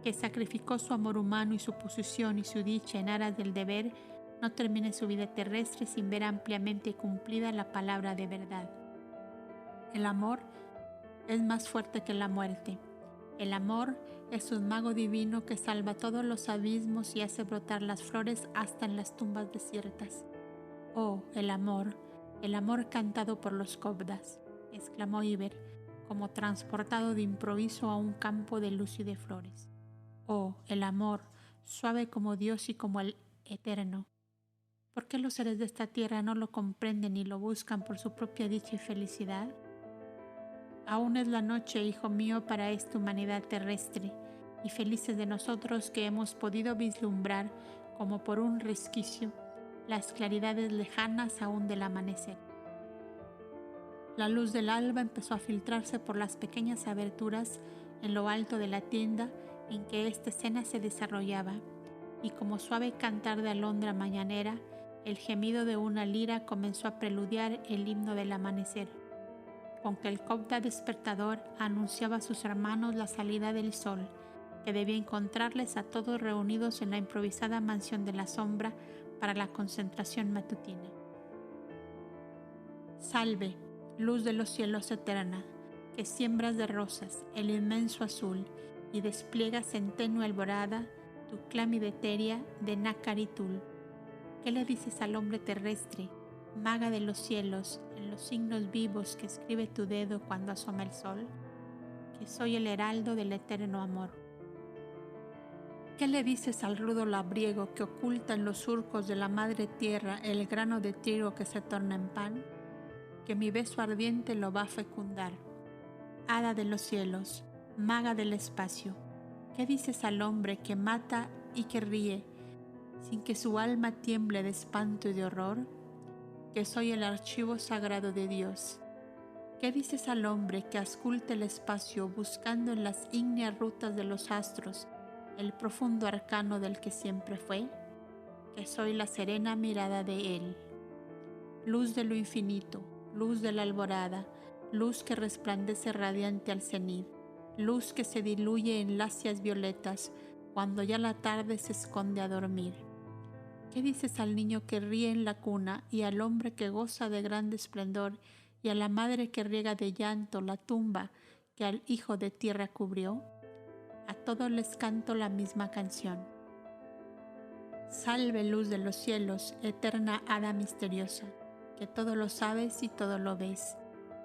[SPEAKER 1] que sacrificó su amor humano y su posición y su dicha en aras del deber, no termine su vida terrestre sin ver ampliamente cumplida la palabra de verdad. El amor es más fuerte que la muerte. El amor es un mago divino que salva todos los abismos y hace brotar las flores hasta en las tumbas desiertas. Oh, el amor cantado por los Kovdas, exclamó Iber, como transportado de improviso a un campo de luz y de flores. Oh, el amor, suave como Dios y como el eterno. ¿Por qué los seres de esta tierra no lo comprenden y lo buscan por su propia dicha y felicidad? Aún es la noche, hijo mío, para esta humanidad terrestre, y felices de nosotros que hemos podido vislumbrar, como por un resquicio, las claridades lejanas aún del amanecer. La luz del alba empezó a filtrarse por las pequeñas aberturas en lo alto de la tienda en que esta escena se desarrollaba, y como suave cantar de alondra mañanera, el gemido de una lira comenzó a preludiar el himno del amanecer, con que el Kovda despertador anunciaba a sus hermanos la salida del sol, que debía encontrarles a todos reunidos en la improvisada mansión de la sombra para la concentración matutina. Salve, luz de los cielos eterna, que siembras de rosas el inmenso azul y despliegas en tenue alborada tu clamideteria de Nakaritul. ¿Qué le dices al hombre terrestre, maga de los cielos, en los signos vivos que escribe tu dedo cuando asoma el sol? Que soy el heraldo del eterno amor. ¿Qué le dices al rudo labriego que oculta en los surcos de la madre tierra el grano de trigo que se torna en pan? Que mi beso ardiente lo va a fecundar. Hada de los cielos, maga del espacio, ¿qué dices al hombre que mata y que ríe, sin que su alma tiemble de espanto y de horror? Que soy el archivo sagrado de Dios. ¿Qué dices al hombre que ausculta el espacio buscando en las ígneas rutas de los astros el profundo arcano del que siempre fue? Que soy la serena mirada de él. Luz de lo infinito, luz de la alborada, luz que resplandece radiante al cenit, luz que se diluye en lacias violetas cuando ya la tarde se esconde a dormir. ¿Qué dices al niño que ríe en la cuna y al hombre que goza de grande esplendor y a la madre que riega de llanto la tumba que al hijo de tierra cubrió? A todos les canto la misma canción. Salve luz de los cielos, eterna hada misteriosa, que todo lo sabes y todo lo ves.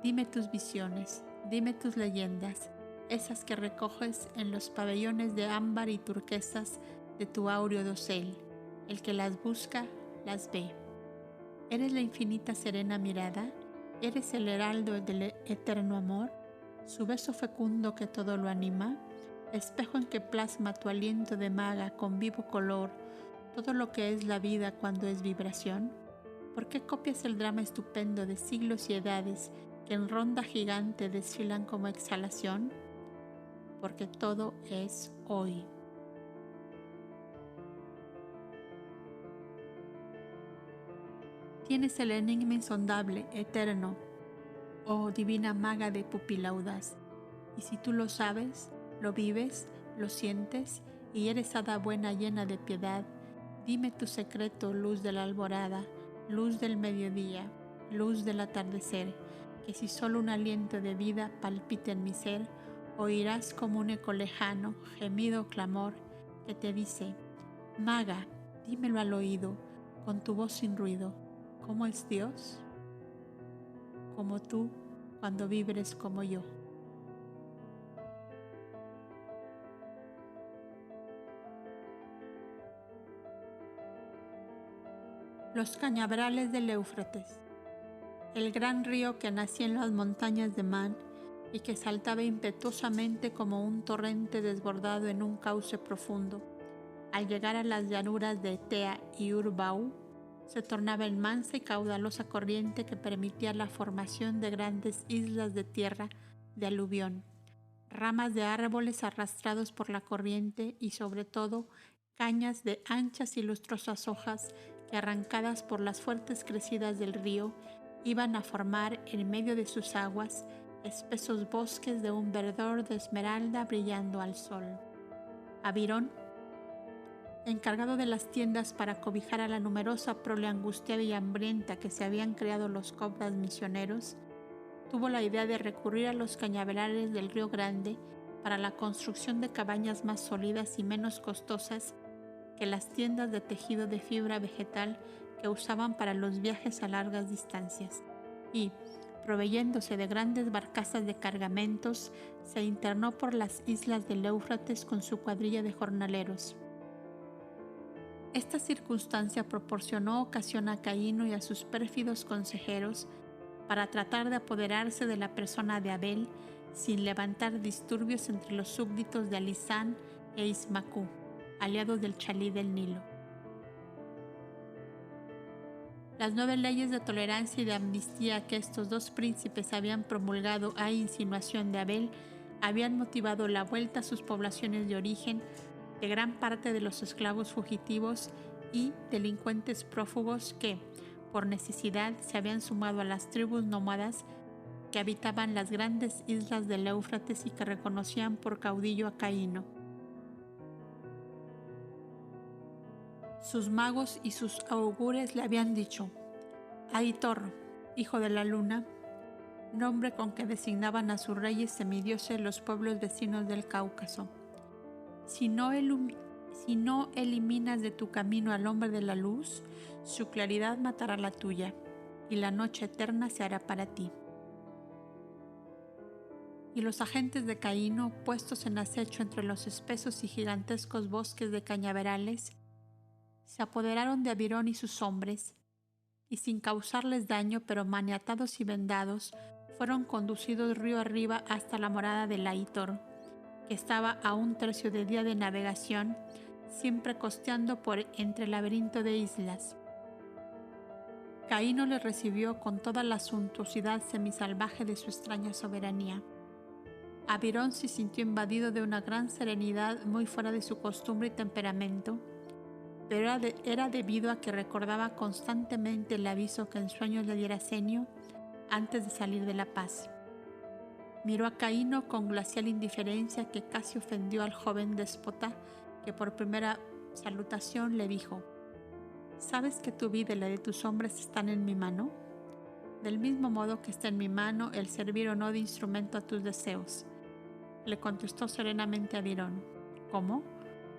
[SPEAKER 1] Dime tus visiones, dime tus leyendas, esas que recoges en los pabellones de ámbar y turquesas de tu áureo dosel. El que las busca, las ve. ¿Eres la infinita serena mirada? ¿Eres el heraldo del eterno amor? ¿Su beso fecundo que todo lo anima? Espejo en que plasma tu aliento de maga con vivo color todo lo que es la vida cuando es vibración. ¿Por qué copias el drama estupendo de siglos y edades que en ronda gigante desfilan como exhalación? Porque todo es hoy. Tienes el enigma insondable, eterno, oh divina maga de pupila audaz. Y si tú lo sabes, lo vives, lo sientes y eres hada buena llena de piedad, dime tu secreto, luz de la alborada, luz del mediodía, luz del atardecer, que si solo un aliento de vida palpita en mi ser, oirás como un eco lejano, gemido o clamor, que te dice: maga, dímelo al oído, con tu voz sin ruido, ¿cómo es Dios? Como tú, cuando vibres como yo. Los cañaverales del Éufrates, el gran río que nacía en las montañas de Man y que saltaba impetuosamente como un torrente desbordado en un cauce profundo. Al llegar a las llanuras de Tea y Urbau, se tornaba en mansa y caudalosa corriente que permitía la formación de grandes islas de tierra de aluvión, ramas de árboles arrastrados por la corriente y sobre todo cañas de anchas y lustrosas hojas que, arrancadas por las fuertes crecidas del río, iban a formar en medio de sus aguas espesos bosques de un verdor de esmeralda brillando al sol. Abirón, encargado de las tiendas para cobijar a la numerosa prole angustiada y hambrienta que se habían creado los cobras misioneros, tuvo la idea de recurrir a los cañaverales del Río Grande para la construcción de cabañas más sólidas y menos costosas que las tiendas de tejido de fibra vegetal que usaban para los viajes a largas distancias, y, proveyéndose de grandes barcazas de cargamentos, se internó por las islas del Éufrates con su cuadrilla de jornaleros. Esta circunstancia proporcionó ocasión a Caíno y a sus pérfidos consejeros para tratar de apoderarse de la persona de Abel sin levantar disturbios entre los súbditos de Alisán e Ismacú, aliados del Chalí del Nilo. Las 9 leyes de tolerancia y de amnistía que estos dos príncipes habían promulgado a insinuación de Abel habían motivado la vuelta a sus poblaciones de origen de gran parte de los esclavos fugitivos y delincuentes prófugos que, por necesidad, se habían sumado a las tribus nómadas que habitaban las grandes islas del Éufrates y que reconocían por caudillo a Caíno. Sus magos y sus augures le habían dicho: Aitor, hijo de la luna, nombre con que designaban a sus reyes semidioses los pueblos vecinos del Cáucaso, si no Si no eliminas de tu camino al hombre de la luz, su claridad matará la tuya, y la noche eterna se hará para ti. Y los agentes de Caíno, puestos en acecho entre los espesos y gigantescos bosques de cañaverales, se apoderaron de Abirón y sus hombres, y sin causarles daño, pero maniatados y vendados, fueron conducidos río arriba hasta la morada de Laitor, que estaba a un tercio de día de navegación, siempre costeando por entre el laberinto de islas. Caíno le recibió con toda la suntuosidad semisalvaje de su extraña soberanía. Abirón se sintió invadido de una gran serenidad muy fuera de su costumbre y temperamento, pero era debido a que recordaba constantemente el aviso que en sueños le diera Senio antes de salir de la paz. Miró a Caíno con glacial indiferencia que casi ofendió al joven déspota, que por primera salutación le dijo: ¿Sabes que tu vida y la de tus hombres están en mi mano? Del mismo modo que está en mi mano el servir o no de instrumento a tus deseos. Le contestó serenamente Abirón: ¿Cómo?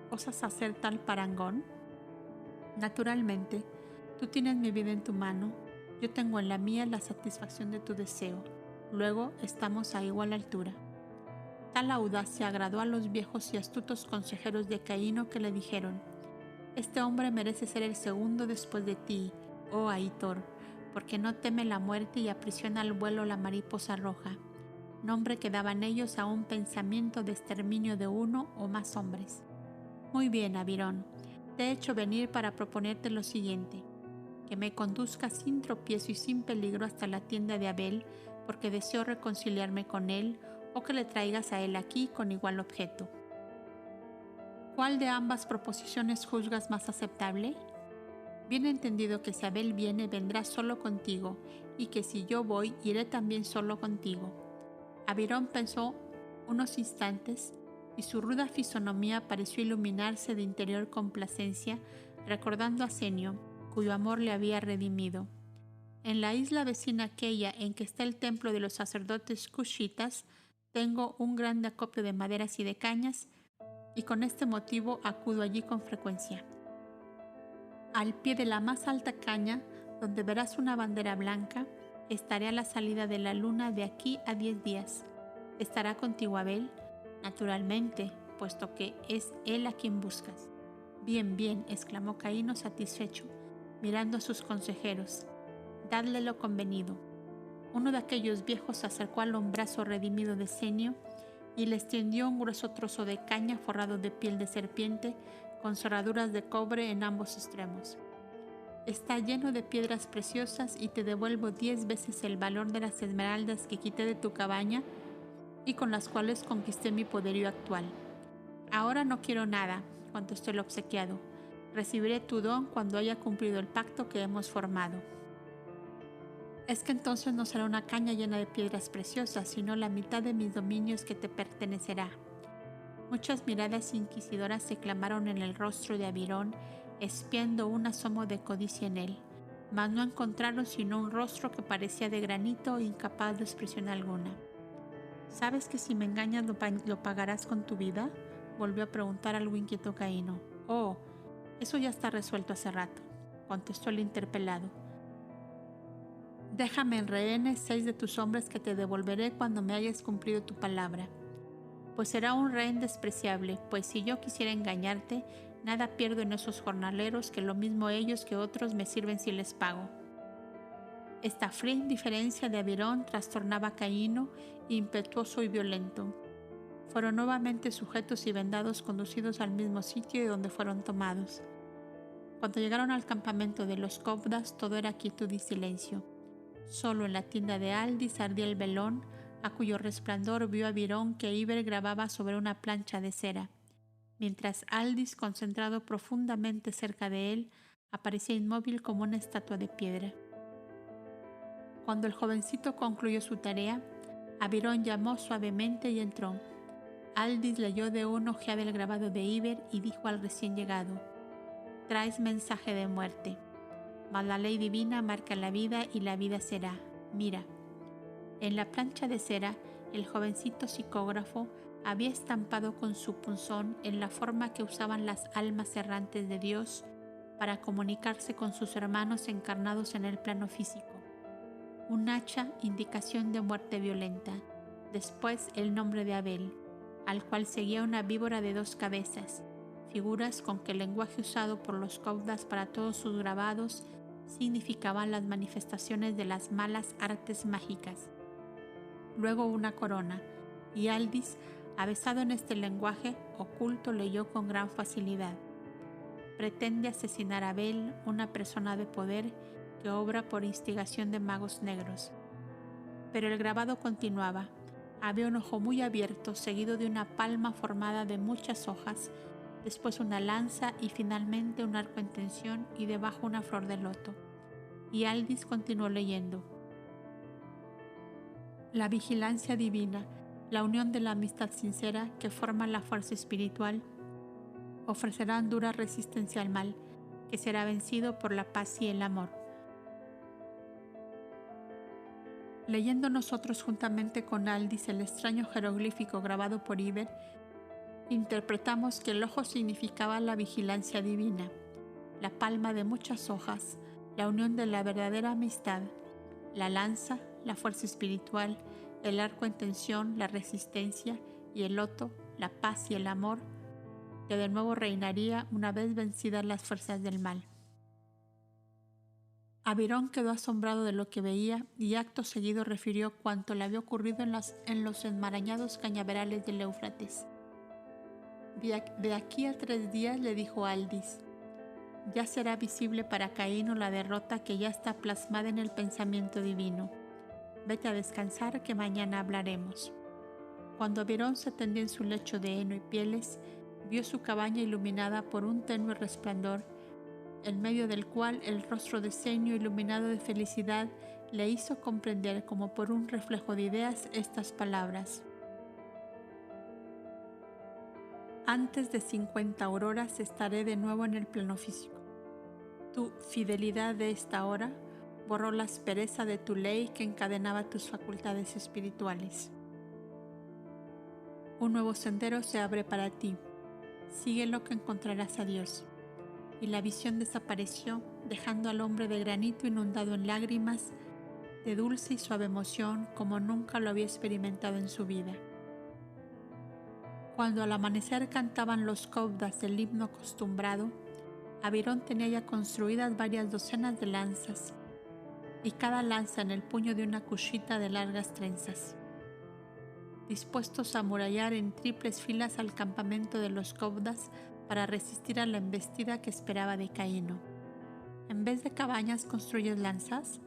[SPEAKER 1] ¿Osas hacer tal parangón? Naturalmente, tú tienes mi vida en tu mano, yo tengo en la mía la satisfacción de tu deseo. Luego estamos a igual altura. Tal audacia agradó a los viejos y astutos consejeros de Caíno, que le dijeron: Este hombre merece ser el segundo después de ti, oh Aitor, porque no teme la muerte y aprisiona al vuelo la mariposa roja, nombre que daban ellos a un pensamiento de exterminio de uno o más hombres. Muy bien, Abirón, te he hecho venir para proponerte lo siguiente: que me conduzcas sin tropiezo y sin peligro hasta la tienda de Abel, porque deseo reconciliarme con él, o que le traigas a él aquí con igual objeto. ¿Cuál de ambas proposiciones juzgas más aceptable? Bien entendido que si Abel viene, vendrá solo contigo, y que si yo voy, iré también solo contigo. Abirón pensó unos instantes, y su ruda fisonomía pareció iluminarse de interior complacencia, recordando a Senio, cuyo amor le había redimido. En la isla vecina aquella en que está el templo de los sacerdotes cushitas, tengo un grande acopio de maderas y de cañas, y con este motivo acudo allí con frecuencia. Al pie de la más alta caña, donde verás una bandera blanca, estaré a la salida de la luna de aquí a 10 días. ¿Estará contigo Abel? Naturalmente, puesto que es él a quien buscas. Bien, bien, exclamó Caíno satisfecho, mirando a sus consejeros. Dadle lo convenido. Uno de aquellos viejos se acercó al hombrazo redimido de Senio y le extendió un grueso trozo de caña forrado de piel de serpiente con cerraduras de cobre en ambos extremos. Está lleno de piedras preciosas y te devuelvo 10 veces el valor de las esmeraldas que quité de tu cabaña y con las cuales conquisté mi poderío actual. Ahora no quiero nada, contestó el obsequiado. Recibiré tu don cuando haya cumplido el pacto que hemos formado. Es que entonces no será una caña llena de piedras preciosas, sino la mitad de mis dominios que te pertenecerá. Muchas miradas inquisidoras se clamaron en el rostro de Abirón, espiando un asomo de codicia en él, mas no encontraron sino un rostro que parecía de granito, incapaz de expresión alguna. ¿Sabes que si me engañas lo pagarás con tu vida?, volvió a preguntar algo inquieto Caíno. Oh, eso ya está resuelto hace rato, contestó el interpelado. Déjame en rehenes 6 de tus hombres que te devolveré cuando me hayas cumplido tu palabra. Pues será un rehén despreciable, pues si yo quisiera engañarte, nada pierdo en esos jornaleros, que lo mismo ellos que otros me sirven si les pago. Esta fría indiferencia de Abirón trastornaba a Caíno, impetuoso y violento. Fueron nuevamente sujetos y vendados conducidos al mismo sitio de donde fueron tomados. Cuando llegaron al campamento de los Cobdas, todo era quietud y silencio. Solo en la tienda de Aldis ardía el velón, a cuyo resplandor vio Abirón que Iber grababa sobre una plancha de cera, mientras Aldis, concentrado profundamente cerca de él, aparecía inmóvil como una estatua de piedra. Cuando el jovencito concluyó su tarea, Abirón llamó suavemente y entró. Aldis leyó de una ojeada el grabado de Iber y dijo al recién llegado: «Traes mensaje de muerte, mas la ley divina marca la vida y la vida será. Mira». En la plancha de cera, el jovencito psicógrafo había estampado con su punzón en la forma que usaban las almas errantes de Dios para comunicarse con sus hermanos encarnados en el plano físico. Un hacha, indicación de muerte violenta. Después el nombre de Abel, al cual seguía una víbora de 2 cabezas, figuras con que el lenguaje usado por los caudas para todos sus grabados significaban las manifestaciones de las malas artes mágicas. Luego una corona, y Aldis, avesado en este lenguaje oculto, leyó con gran facilidad: pretende asesinar a Abel, una persona de poder que obra por instigación de magos negros. Pero el grabado continuaba. Había un ojo muy abierto, seguido de una palma formada de muchas hojas, después una lanza y finalmente un arco en tensión y debajo una flor de loto. Y Aldis continuó leyendo: la vigilancia divina, la unión de la amistad sincera que forma la fuerza espiritual, ofrecerán dura resistencia al mal, que será vencido por la paz y el amor. Leyendo nosotros juntamente con Aldis el extraño jeroglífico grabado por Iber, interpretamos que el ojo significaba la vigilancia divina, la palma de muchas hojas, la unión de la verdadera amistad, la lanza, la fuerza espiritual, el arco en tensión, la resistencia, y el loto, la paz y el amor, que de nuevo reinaría una vez vencidas las fuerzas del mal. Abirón quedó asombrado de lo que veía y acto seguido refirió cuanto le había ocurrido en los enmarañados cañaverales del Éufrates. De aquí a 3 días, le dijo Aldis, ya será visible para Caíno la derrota que ya está plasmada en el pensamiento divino. Vete a descansar, que mañana hablaremos. Cuando Abirón se tendía en su lecho de heno y pieles, vio su cabaña iluminada por un tenue resplandor, en medio del cual el rostro de Senio, iluminado de felicidad, le hizo comprender como por un reflejo de ideas estas palabras: antes de 50 auroras estaré de nuevo en el plano físico. Tu fidelidad de esta hora borró la aspereza de tu ley que encadenaba tus facultades espirituales. Un nuevo sendero se abre para ti. Síguelo, que encontrarás a Dios. Y la visión desapareció, dejando al hombre de granito inundado en lágrimas, de dulce y suave emoción como nunca lo había experimentado en su vida. Cuando al amanecer cantaban los caudas del himno acostumbrado, Abirón tenía ya construidas varias docenas de lanzas, y cada lanza en el puño de una cuchita de largas trenzas, dispuestos a amurallar en triples filas al campamento de los caudas para resistir a la embestida que esperaba de Caíno. ¿En vez de cabañas construyes lanzas?,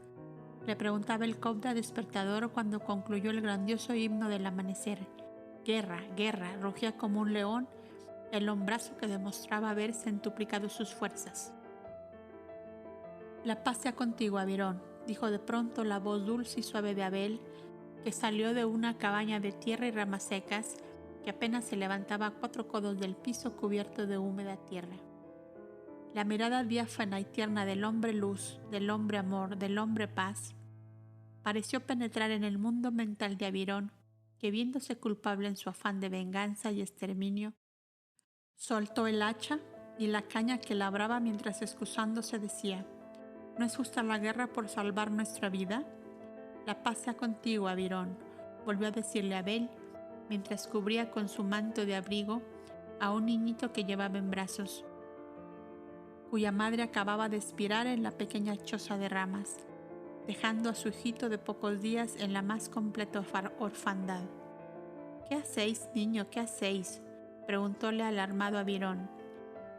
[SPEAKER 1] le preguntaba el cauda despertador cuando concluyó el grandioso himno del amanecer. Guerra, guerra, rugía como un león el hombrazo que demostraba haber centuplicado sus fuerzas. La paz sea contigo, Abirón, dijo de pronto la voz dulce y suave de Abel, que salió de una cabaña de tierra y ramas secas que apenas se levantaba a 4 codos del piso cubierto de húmeda tierra. La mirada diáfana y tierna del hombre luz, del hombre amor, del hombre paz, pareció penetrar en el mundo mental de Abirón, que viéndose culpable en su afán de venganza y exterminio, soltó el hacha y la caña que labraba mientras excusándose decía: ¿no es justa la guerra por salvar nuestra vida? La paz sea contigo, Abirón, volvió a decirle Abel, mientras cubría con su manto de abrigo a un niñito que llevaba en brazos, cuya madre acababa de expirar en la pequeña choza de ramas, dejando a su hijito de pocos días en la más completa orfandad. ¿Qué hacéis, niño? ¿Qué hacéis?, preguntóle alarmado Abirón.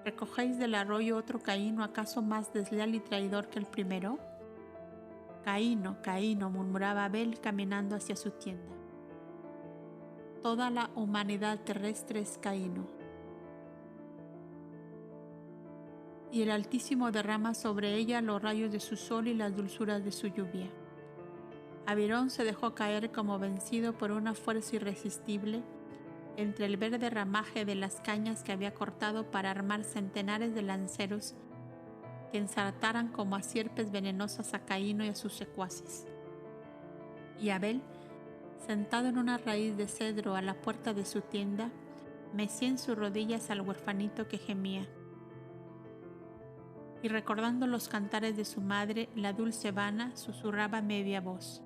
[SPEAKER 1] ¿Recogéis del arroyo otro Caíno, acaso más desleal y traidor que el primero? Caíno, Caíno, murmuraba Abel caminando hacia su tienda. Toda la humanidad terrestre es Caíno. Y el Altísimo derrama sobre ella los rayos de su sol y las dulzuras de su lluvia. Abirón se dejó caer como vencido por una fuerza irresistible entre el verde ramaje de las cañas que había cortado para armar centenares de lanceros que ensartaran como a sierpes venenosas a Caíno y a sus secuaces. Y Abel Sentado en una raíz de cedro a la puerta de su tienda, mecía en sus rodillas al huerfanito que gemía. Y recordando los cantares de su madre, la dulce vana susurraba a media voz: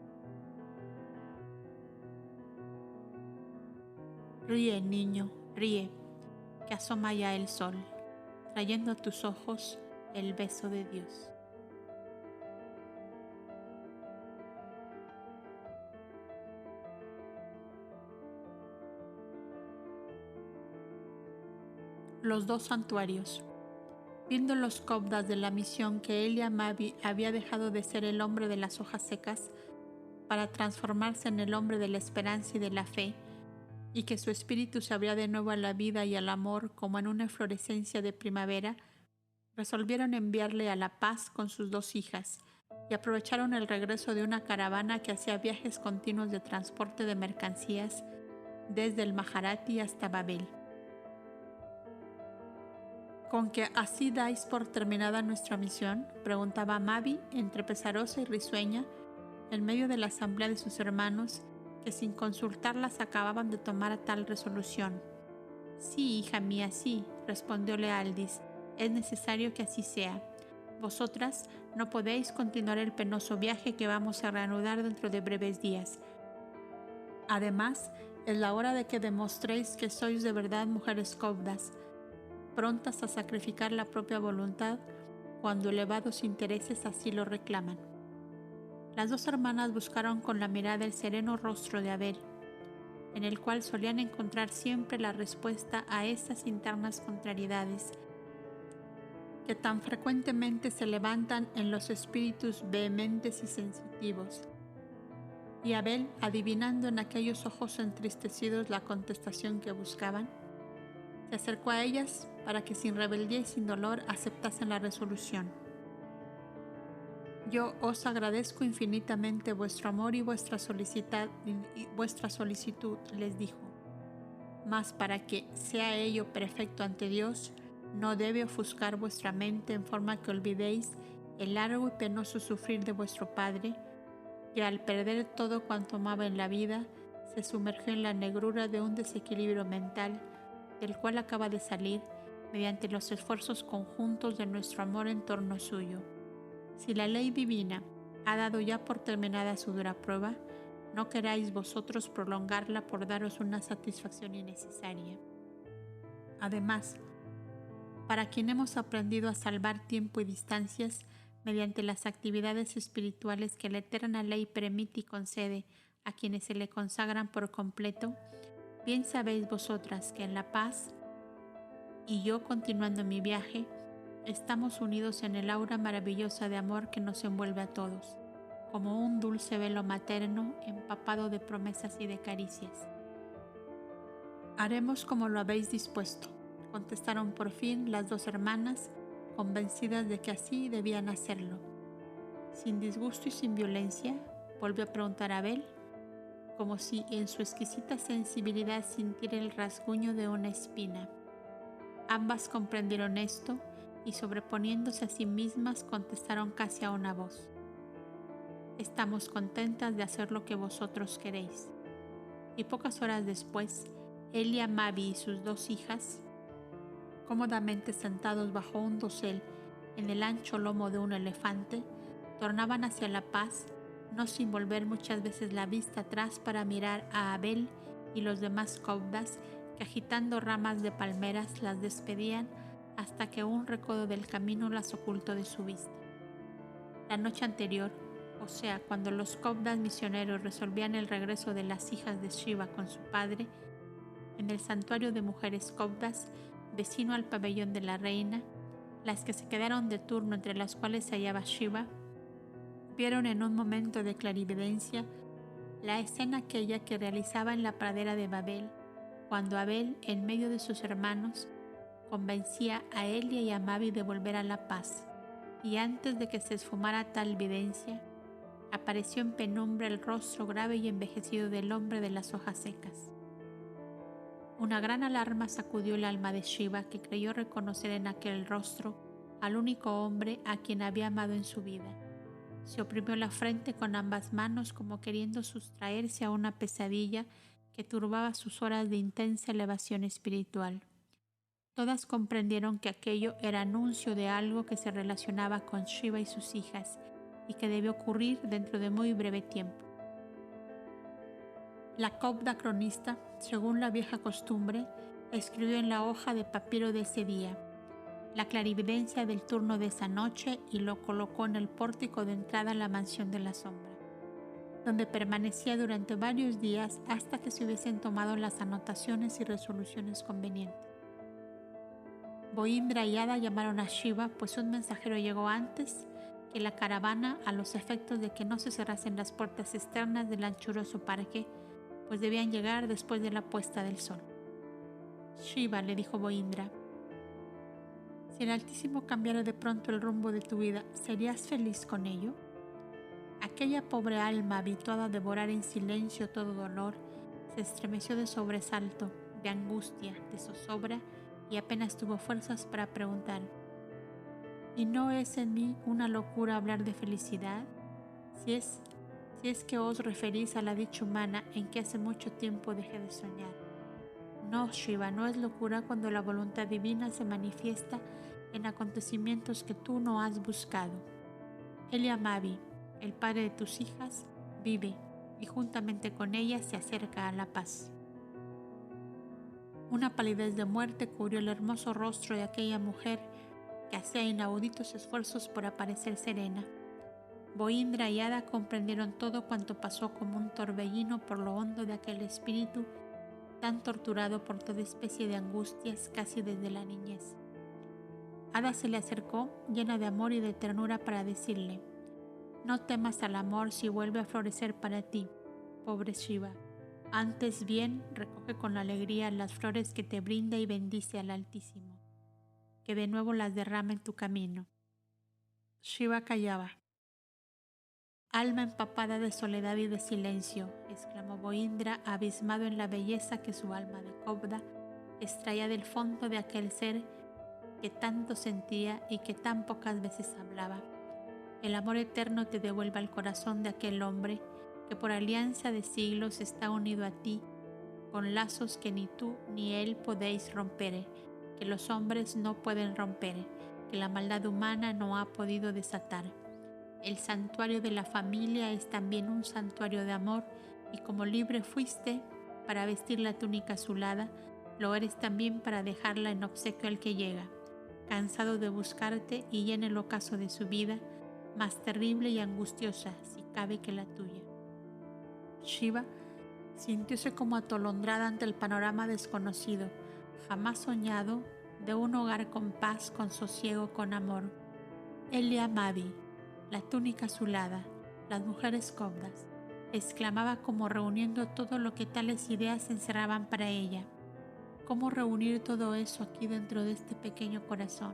[SPEAKER 1] ríe, niño, ríe, que asoma ya el sol, trayendo a tus ojos el beso de Dios. Los dos santuarios. Viendo los cobdas de la misión que Elia Mavi había dejado de ser el hombre de las hojas secas para transformarse en el hombre de la esperanza y de la fe, y que su espíritu se abría de nuevo a la vida y al amor como en una eflorescencia de primavera, resolvieron enviarle a La Paz con sus dos hijas y aprovecharon el regreso de una caravana que hacía viajes continuos de transporte de mercancías desde el Maharati hasta Babel. ¿Con que así dais por terminada nuestra misión?, preguntaba Mavi entre pesarosa y risueña en medio de la asamblea de sus hermanos, que sin consultarlas acababan de tomar tal resolución. Sí, hija mía, sí, respondióle Aldis, es necesario que así sea. Vosotras no podéis continuar el penoso viaje que vamos a reanudar dentro de breves días. Además, es la hora de que demostréis que sois de verdad mujeres cobdas, prontas a sacrificar la propia voluntad cuando elevados intereses así lo reclaman. Las dos hermanas buscaron con la mirada el sereno rostro de Abel, en el cual solían encontrar siempre la respuesta a esas internas contrariedades que tan frecuentemente se levantan en los espíritus vehementes y sensitivos. Y Abel, adivinando en aquellos ojos entristecidos la contestación que buscaban, se acercó a ellas para que sin rebeldía y sin dolor aceptasen la resolución. Yo os agradezco infinitamente vuestro amor y vuestra solicitud, les dijo. Mas para que sea ello perfecto ante Dios, no debe ofuscar vuestra mente en forma que olvidéis el largo y penoso sufrir de vuestro padre, que al perder todo cuanto amaba en la vida, se sumergió en la negrura de un desequilibrio mental, del cual acaba de salir mediante los esfuerzos conjuntos de nuestro amor en torno suyo. Si la ley divina ha dado ya por terminada su dura prueba, no queráis vosotros prolongarla por daros una satisfacción innecesaria. Además, para quien hemos aprendido a salvar tiempo y distancias mediante las actividades espirituales que la eterna ley permite y concede a quienes se le consagran por completo, bien sabéis vosotras que en La Paz y yo, continuando mi viaje, estamos unidos en el aura maravillosa de amor que nos envuelve a todos, como un dulce velo materno empapado de promesas y de caricias. Haremos como lo habéis dispuesto, contestaron por fin las dos hermanas, convencidas de que así debían hacerlo. Sin disgusto y sin violencia, volvió a preguntar a Abel, como si en su exquisita sensibilidad sintiera el rasguño de una espina. Ambas comprendieron esto y, sobreponiéndose a sí mismas, contestaron casi a una voz: estamos contentas de hacer lo que vosotros queréis. Y pocas horas después, Elia Mavi y sus dos hijas, cómodamente sentados bajo un dosel en el ancho lomo de un elefante, tornaban hacia La Paz, no sin volver muchas veces la vista atrás para mirar a Abel y los demás cobdas que, agitando ramas de palmeras, las despedían hasta que un recodo del camino las ocultó de su vista. La noche anterior, o sea, cuando los cobdas misioneros resolvían el regreso de las hijas de Shiva con su padre, en el santuario de mujeres cobdas, vecino al pabellón de la reina, las que se quedaron de turno, entre las cuales se hallaba Shiva, vieron en un momento de clarividencia la escena aquella que realizaba en la pradera de Babel, cuando Abel, en medio de sus hermanos, convencía a Elia y a Mavi de volver a La Paz, y antes de que se esfumara tal videncia, apareció en penumbra el rostro grave y envejecido del hombre de las hojas secas. Una gran alarma sacudió el alma de Shiva, que creyó reconocer en aquel rostro al único hombre a quien había amado en su vida. Se oprimió la frente con ambas manos como queriendo sustraerse a una pesadilla que turbaba sus horas de intensa elevación espiritual. Todas comprendieron que aquello era anuncio de algo que se relacionaba con Shiva y sus hijas y que debió ocurrir dentro de muy breve tiempo. La copda cronista, según la vieja costumbre, escribió en la hoja de papiro de ese día la clarividencia del turno de esa noche y lo colocó en el pórtico de entrada a la mansión de la sombra, donde permanecía durante varios días hasta que se hubiesen tomado las anotaciones y resoluciones convenientes. Boindra y Ada llamaron a Shiva, pues un mensajero llegó antes que la caravana a los efectos de que no se cerrasen las puertas externas del anchuroso parque, pues debían llegar después de la puesta del sol. Shiva, le dijo Boindra, si el Altísimo cambiara de pronto el rumbo de tu vida, ¿serías feliz con ello? Aquella pobre alma habituada a devorar en silencio todo dolor, se estremeció de sobresalto, de angustia, de zozobra y apenas tuvo fuerzas para preguntar, ¿y no es en mí una locura hablar de felicidad? Si es que os referís a la dicha humana en que hace mucho tiempo dejé de soñar. No, Shiva, no es locura cuando la voluntad divina se manifiesta en acontecimientos que tú no has buscado. Eliamavi, el padre de tus hijas, vive y juntamente con ella se acerca a la paz. Una palidez de muerte cubrió el hermoso rostro de aquella mujer que hacía inauditos esfuerzos por aparecer serena. Boindra y Ada comprendieron todo cuanto pasó como un torbellino por lo hondo de aquel espíritu tan torturado por toda especie de angustias casi desde la niñez. Ada se le acercó llena de amor y de ternura para decirle, no temas al amor si vuelve a florecer para ti, pobre Shiva. Antes bien, recoge con alegría las flores que te brinda y bendice al Altísimo, que de nuevo las derrama en tu camino. Shiva callaba. Alma empapada de soledad y de silencio, exclamó Boindra, abismado en la belleza que su alma de copda extraía del fondo de aquel ser que tanto sentía y que tan pocas veces hablaba. El amor eterno te devuelva al corazón de aquel hombre que por alianza de siglos está unido a ti con lazos que ni tú ni él podéis romper, que los hombres no pueden romper, que la maldad humana no ha podido desatar. El santuario de la familia es también un santuario de amor y como libre fuiste para vestir la túnica azulada, lo eres también para dejarla en obsequio al que llega, cansado de buscarte y en el ocaso de su vida, más terrible y angustiosa, si cabe, que la tuya. Shiva sintióse como atolondrada ante el panorama desconocido, jamás soñado, de un hogar con paz, con sosiego, con amor. Eliamavi, la túnica azulada, las mujeres copdas, exclamaba como reuniendo todo lo que tales ideas encerraban para ella. ¿Cómo reunir todo eso aquí dentro de este pequeño corazón?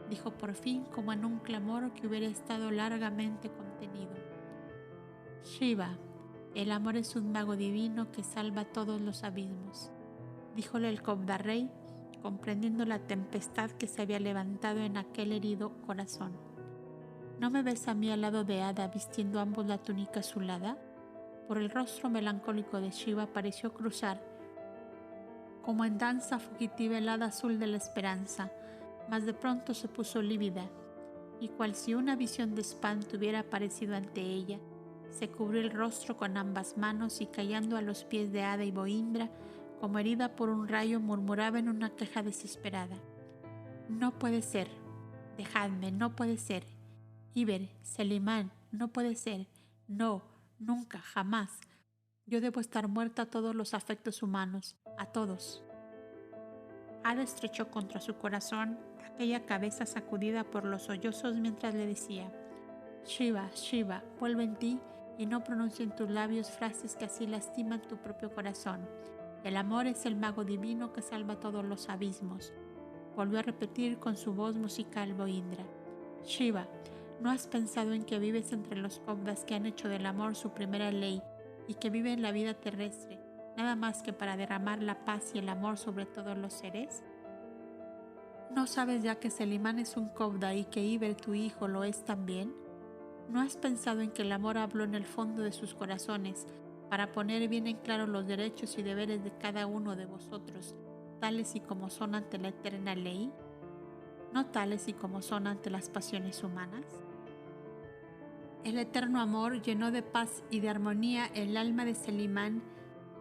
[SPEAKER 1] Dijo por fin como en un clamor que hubiera estado largamente contenido. Shiva, el amor es un mago divino que salva todos los abismos, díjole el copda rey, comprendiendo la tempestad que se había levantado en aquel herido corazón. ¿No me ves a mí al lado de Ada vistiendo ambos la túnica azulada? Por el rostro melancólico de Shiva pareció cruzar, como en danza fugitiva, el hada azul de la esperanza, mas de pronto se puso lívida, y cual si una visión de espanto hubiera aparecido ante ella, se cubrió el rostro con ambas manos y cayendo a los pies de Ada y Boindra, como herida por un rayo, murmuraba en una queja desesperada. No puede ser, dejadme, no puede ser. Iber, Selimán, no puede ser, no, nunca, jamás. Yo debo estar muerta a todos los afectos humanos, a todos. Ada estrechó contra su corazón aquella cabeza sacudida por los sollozos mientras le decía, Shiva, Shiva, vuelve en ti y no pronuncie en tus labios frases que así lastiman tu propio corazón. El amor es el mago divino que salva todos los abismos. Volvió a repetir con su voz musical Boindra. Shiva, ¿no has pensado en que vives entre los copdas que han hecho del amor su primera ley y que viven la vida terrestre, nada más que para derramar la paz y el amor sobre todos los seres? ¿No sabes ya que Selimán es un copda y que Iber, tu hijo, lo es también? ¿No has pensado en que el amor habló en el fondo de sus corazones para poner bien en claro los derechos y deberes de cada uno de vosotros, tales y como son ante la eterna ley, no tales y como son ante las pasiones humanas? El eterno amor llenó de paz y de armonía el alma de Selimán,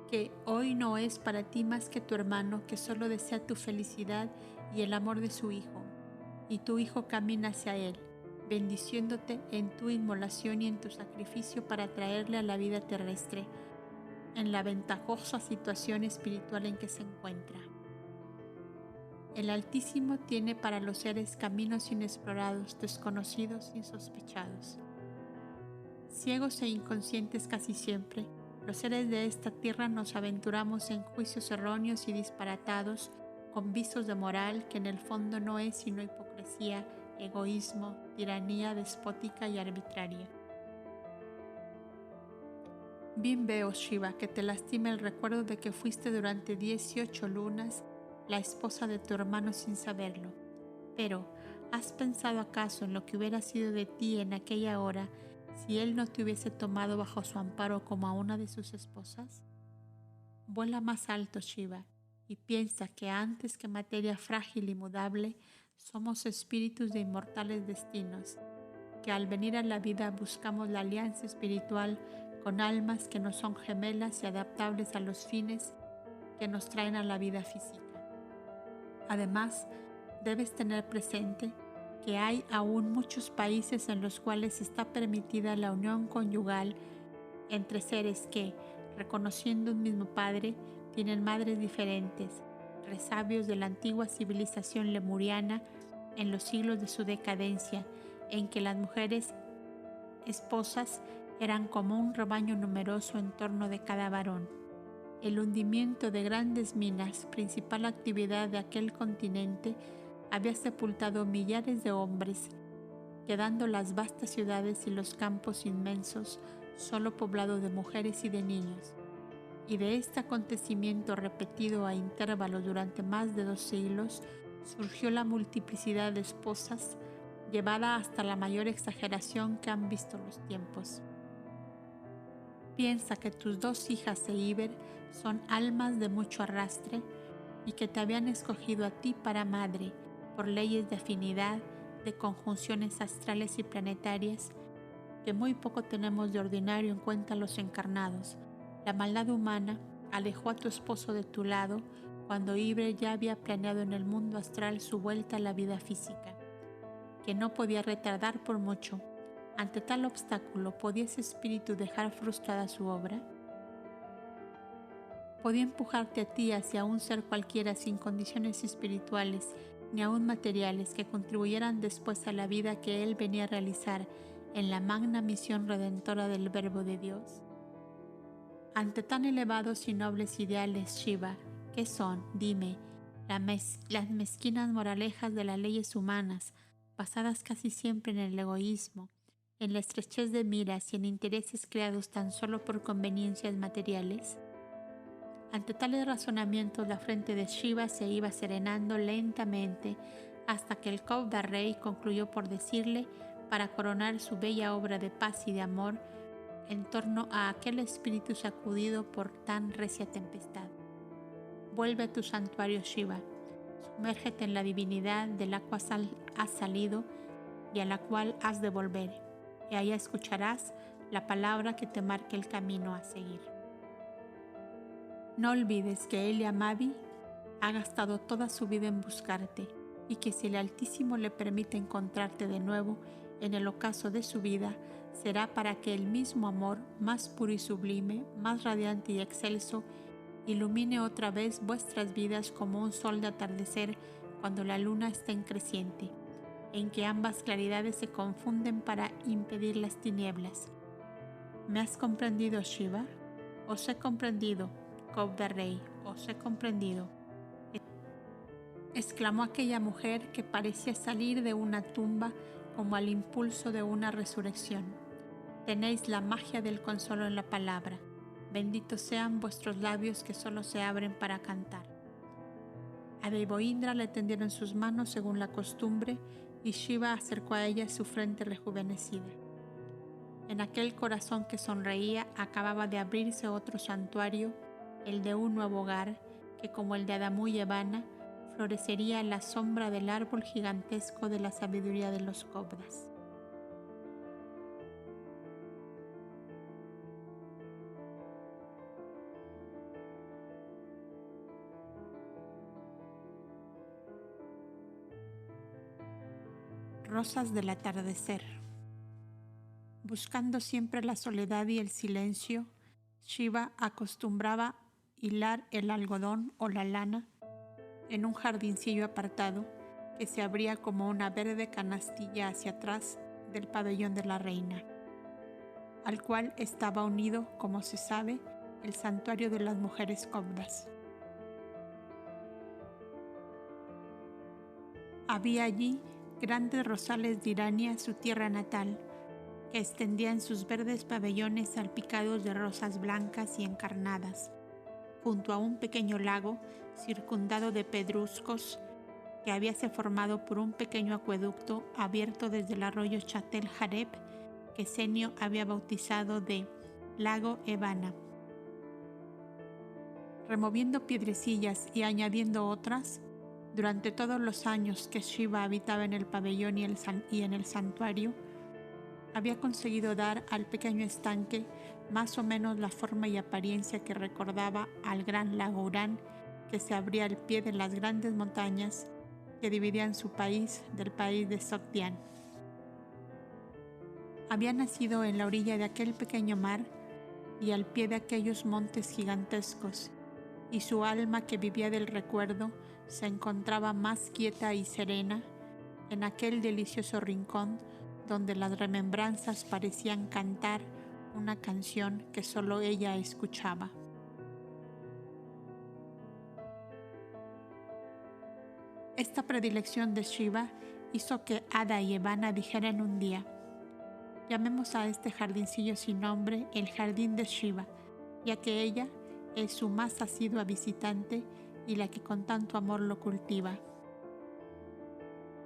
[SPEAKER 1] que hoy no es para ti más que tu hermano, que solo desea tu felicidad y el amor de su hijo, y tu hijo camina hacia él, bendiciéndote en tu inmolación y en tu sacrificio para traerle a la vida terrestre, en la ventajosa situación espiritual en que se encuentra. El Altísimo tiene para los seres caminos inexplorados, desconocidos, insospechados. Ciegos e inconscientes casi siempre, los seres de esta tierra nos aventuramos en juicios erróneos y disparatados, con visos de moral que en el fondo no es sino hipocresía, egoísmo, tiranía despótica y arbitraria. Bien veo, Shiva, que te lastima el recuerdo de que fuiste durante 18 lunas la esposa de tu hermano sin saberlo. Pero, ¿has pensado acaso en lo que hubiera sido de ti en aquella hora si él no te hubiese tomado bajo su amparo como a una de sus esposas? Vuela más alto, Shiva, y piensa que antes que materia frágil y mudable, somos espíritus de inmortales destinos, que al venir a la vida buscamos la alianza espiritual con almas que no son gemelas y adaptables a los fines que nos traen a la vida física. Además, debes tener presente que hay aún muchos países en los cuales está permitida la unión conyugal entre seres que, reconociendo un mismo padre, tienen madres diferentes, resabios de la antigua civilización lemuriana en los siglos de su decadencia, en que las mujeres esposas eran como un rebaño numeroso en torno de cada varón. El hundimiento de grandes minas, principal actividad de aquel continente, había sepultado millares de hombres, quedando las vastas ciudades y los campos inmensos solo poblados de mujeres y de niños. Y de este acontecimiento repetido a intervalos durante más de 2 siglos, surgió la multiplicidad de esposas, llevada hasta la mayor exageración que han visto los tiempos. Piensa que tus 2 hijas Seíber son almas de mucho arrastre y que te habían escogido a ti para madre por leyes de afinidad, de conjunciones astrales y planetarias, que muy poco tenemos de ordinario en cuenta los encarnados. La maldad humana alejó a tu esposo de tu lado cuando Iber ya había planeado en el mundo astral su vuelta a la vida física, que no podía retardar por mucho. Ante tal obstáculo, ¿podía ese espíritu dejar frustrada su obra? ¿Podía empujarte a ti hacia un ser cualquiera sin condiciones espirituales ni aún materiales que contribuyeran después a la vida que él venía a realizar en la magna misión redentora del Verbo de Dios? Ante tan elevados y nobles ideales, Shiva, ¿qué son, dime, las mezquinas moralejas de las leyes humanas, basadas casi siempre en el egoísmo, en la estrechez de miras y en intereses creados tan solo por conveniencias materiales? Ante tales razonamientos, la frente de Shiva se iba serenando lentamente hasta que el Cobda Rey concluyó por decirle, para coronar su bella obra de paz y de amor, en torno a aquel espíritu sacudido por tan recia tempestad: vuelve a tu santuario, Shiva, sumérgete en la divinidad de la cual has salido y a la cual has de volver, y allá escucharás la palabra que te marque el camino a seguir. No olvides que Elia Mavi ha gastado toda su vida en buscarte y que si el Altísimo le permite encontrarte de nuevo en el ocaso de su vida, será para que el mismo amor, más puro y sublime, más radiante y excelso, ilumine otra vez vuestras vidas como un sol de atardecer cuando la luna está en creciente, en que ambas claridades se confunden para impedir las tinieblas. ¿Me has comprendido, Shiva? Os he comprendido, Cobda Rey, os he comprendido, exclamó aquella mujer que parecía salir de una tumba como al impulso de una resurrección. Tenéis la magia del consuelo en la palabra. Benditos sean vuestros labios que solo se abren para cantar. A Deivoindra le tendieron sus manos según la costumbre y Shiva acercó a ella su frente rejuvenecida. En aquel corazón que sonreía acababa de abrirse otro santuario, el de un nuevo hogar, que como el de Adamú y Evana, florecería en la sombra del árbol gigantesco de la sabiduría de los Cobdas. Rosas del atardecer. Buscando siempre la soledad y el silencio, Shiva acostumbraba hilar el algodón o la lana en un jardincillo apartado que se abría como una verde canastilla hacia atrás del pabellón de la reina, al cual estaba unido, como se sabe, el santuario de las mujeres cobdas. Había allí grandes rosales de Irania, su tierra natal, que extendían sus verdes pabellones salpicados de rosas blancas y encarnadas, junto a un pequeño lago circundado de pedruscos que habíase formado por un pequeño acueducto abierto desde el arroyo Chatel Jareb, que Senio había bautizado de Lago Evana. Removiendo piedrecillas y añadiendo otras, durante todos los años que Shiva habitaba en el pabellón y en el santuario, había conseguido dar al pequeño estanque más o menos la forma y apariencia que recordaba al gran lago Urán que se abría al pie de las grandes montañas que dividían su país del país de Sogdián. Había nacido en la orilla de aquel pequeño mar y al pie de aquellos montes gigantescos, y su alma que vivía del recuerdo se encontraba más quieta y serena en aquel delicioso rincón donde las remembranzas parecían cantar una canción que solo ella escuchaba. Esta predilección de Shiva hizo que Ada y Evana dijeran un día: llamemos a este jardincillo sin nombre el jardín de Shiva, ya que ella es su más asidua visitante y la que con tanto amor lo cultiva.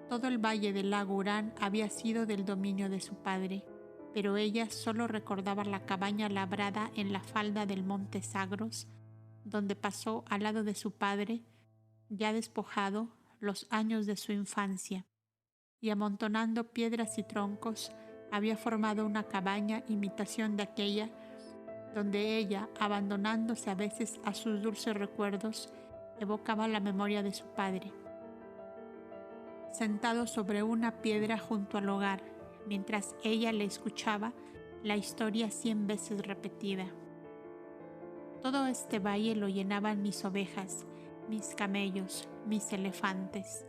[SPEAKER 1] Todo el valle del lago Urán había sido del dominio de su padre, pero ella solo recordaba la cabaña labrada en la falda del monte Sagros, donde pasó al lado de su padre, ya despojado, los años de su infancia, y amontonando piedras y troncos, había formado una cabaña imitación de aquella, donde ella, abandonándose a veces a sus dulces recuerdos, evocaba la memoria de su padre. Sentado sobre una piedra junto al hogar, mientras ella le escuchaba la historia 100 veces repetida. Todo este valle lo llenaban mis ovejas, mis camellos, mis elefantes,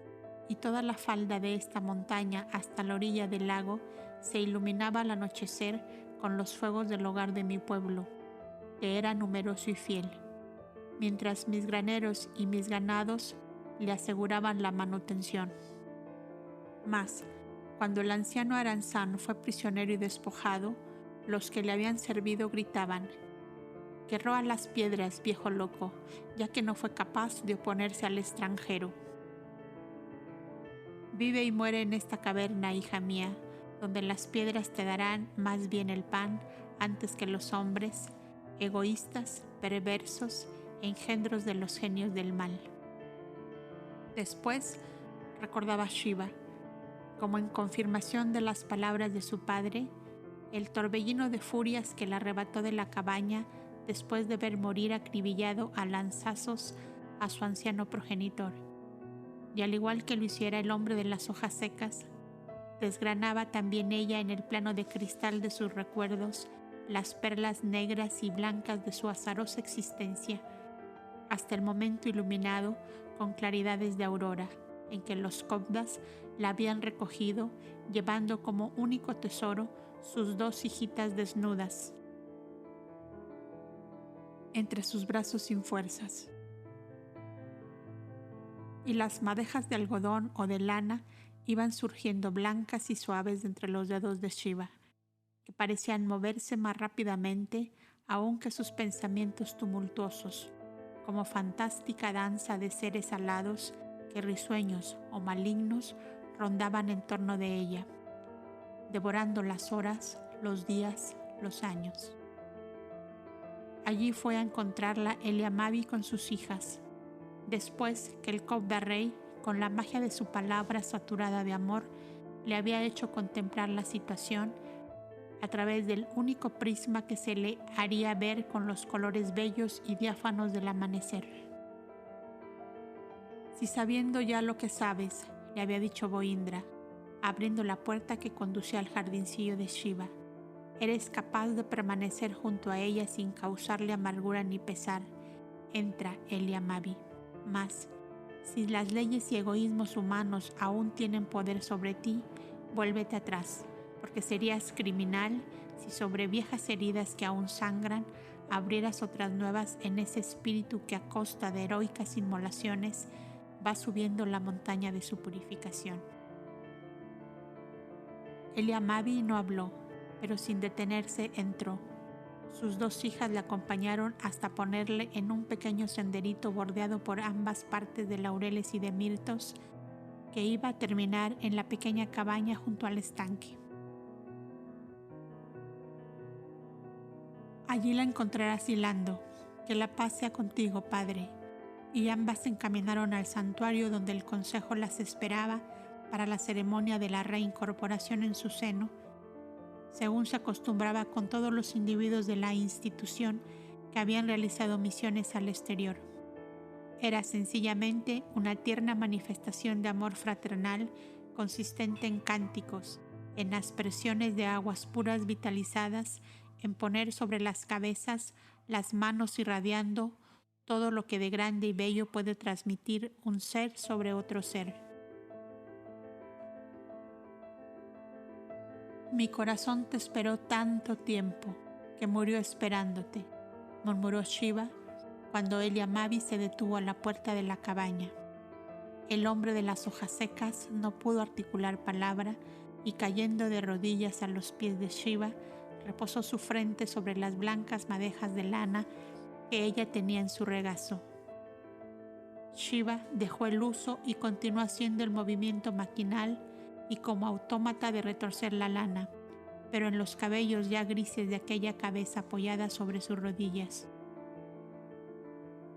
[SPEAKER 1] y toda la falda de esta montaña hasta la orilla del lago se iluminaba al anochecer con los fuegos del hogar de mi pueblo, que era numeroso y fiel, mientras mis graneros y mis ganados le aseguraban la manutención. Mas, cuando el anciano Aranzán fue prisionero y despojado, los que le habían servido gritaban: «Que roa las piedras, viejo loco, ya que no fue capaz de oponerse al extranjero». Vive y muere en esta caverna, hija mía, donde las piedras te darán más bien el pan antes que los hombres, egoístas, perversos, engendros de los genios del mal. Después, recordaba Shiva, como en confirmación de las palabras de su padre, el torbellino de furias que la arrebató de la cabaña después de ver morir acribillado a lanzazos a su anciano progenitor. Y al igual que lo hiciera el hombre de las hojas secas, desgranaba también ella en el plano de cristal de sus recuerdos las perlas negras y blancas de su azarosa existencia, hasta el momento iluminado con claridades de aurora, en que los Cobdas la habían recogido, llevando como único tesoro sus 2 hijitas desnudas entre sus brazos sin fuerzas. Y las madejas de algodón o de lana iban surgiendo blancas y suaves de entre los dedos de Shiva, que parecían moverse más rápidamente aún que sus pensamientos tumultuosos, como fantástica danza de seres alados que risueños o malignos rondaban en torno de ella, devorando las horas, los días, los años. Allí fue a encontrarla Eliamabi con sus hijas, después que el Cobda Rey, con la magia de su palabra saturada de amor, le había hecho contemplar la situación a través del único prisma que se le haría ver con los colores bellos y diáfanos del amanecer. Si sabiendo ya lo que sabes, le había dicho Boindra, abriendo la puerta que conducía al jardincillo de Shiva, eres capaz de permanecer junto a ella sin causarle amargura ni pesar, entra Eliamabi. Mas, si las leyes y egoísmos humanos aún tienen poder sobre ti, vuélvete atrás, porque serías criminal si sobre viejas heridas que aún sangran abrieras otras nuevas en ese espíritu que a costa de heroicas inmolaciones va subiendo la montaña de su purificación. Eliamabi no habló, pero sin detenerse entró. Sus dos hijas le acompañaron hasta ponerle en un pequeño senderito bordeado por ambas partes de laureles y de mirtos que iba a terminar en la pequeña cabaña junto al estanque. Allí la encontrarás hilando. Que la paz sea contigo, Padre. Y ambas se encaminaron al santuario donde el consejo las esperaba para la ceremonia de la reincorporación en su seno, según se acostumbraba con todos los individuos de la institución que habían realizado misiones al exterior. Era sencillamente una tierna manifestación de amor fraternal consistente en cánticos, en aspersiones de aguas puras vitalizadas, en poner sobre las cabezas las manos irradiando todo lo que de grande y bello puede transmitir un ser sobre otro ser. Mi corazón te esperó tanto tiempo que murió esperándote, murmuró Shiva cuando Eliamabi se detuvo a la puerta de la cabaña. El hombre de las hojas secas no pudo articular palabra y cayendo de rodillas a los pies de Shiva, reposó su frente sobre las blancas madejas de lana que ella tenía en su regazo. Shiva dejó el uso y continuó haciendo el movimiento maquinal y como autómata de retorcer la lana, pero en los cabellos ya grises de aquella cabeza apoyada sobre sus rodillas.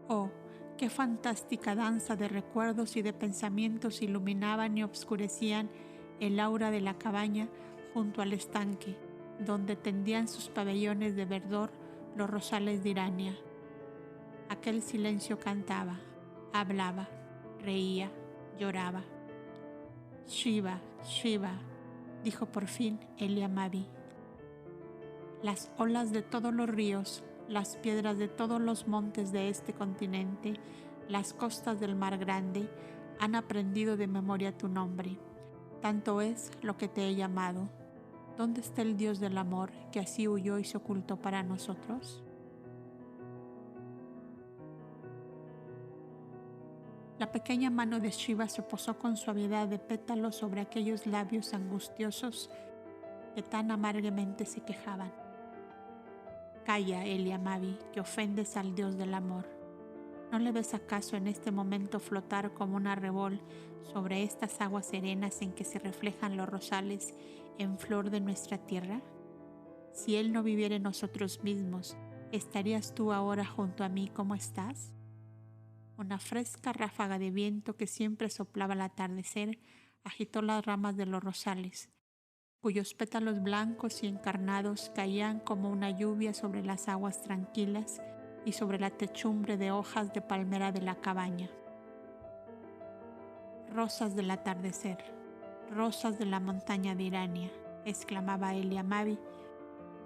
[SPEAKER 1] Oh, qué fantástica danza de recuerdos y de pensamientos iluminaban y obscurecían el aura de la cabaña junto al estanque, donde tendían sus pabellones de verdor los rosales de Irania. Aquel silencio cantaba, hablaba, reía, lloraba. Shiva, Shiva, dijo por fin Eliamabi. Las olas de todos los ríos, las piedras de todos los montes de este continente, las costas del mar grande, han aprendido de memoria tu nombre. Tanto es lo que te he llamado. ¿Dónde está el Dios del amor que así huyó y se ocultó para nosotros? La pequeña mano de Shiva se posó con suavidad de pétalo sobre aquellos labios angustiosos que tan amargamente se quejaban. Calla, Eliamabi, que ofendes al Dios del amor. ¿No le ves acaso en este momento flotar como un arrebol sobre estas aguas serenas en que se reflejan los rosales en flor de nuestra tierra? Si Él no viviera en nosotros mismos, ¿estarías tú ahora junto a mí como estás? Una fresca ráfaga de viento que siempre soplaba al atardecer agitó las ramas de los rosales, cuyos pétalos blancos y encarnados caían como una lluvia sobre las aguas tranquilas y sobre la techumbre de hojas de palmera de la cabaña. Rosas del atardecer, rosas de la montaña de Irania, exclamaba Eliamabi,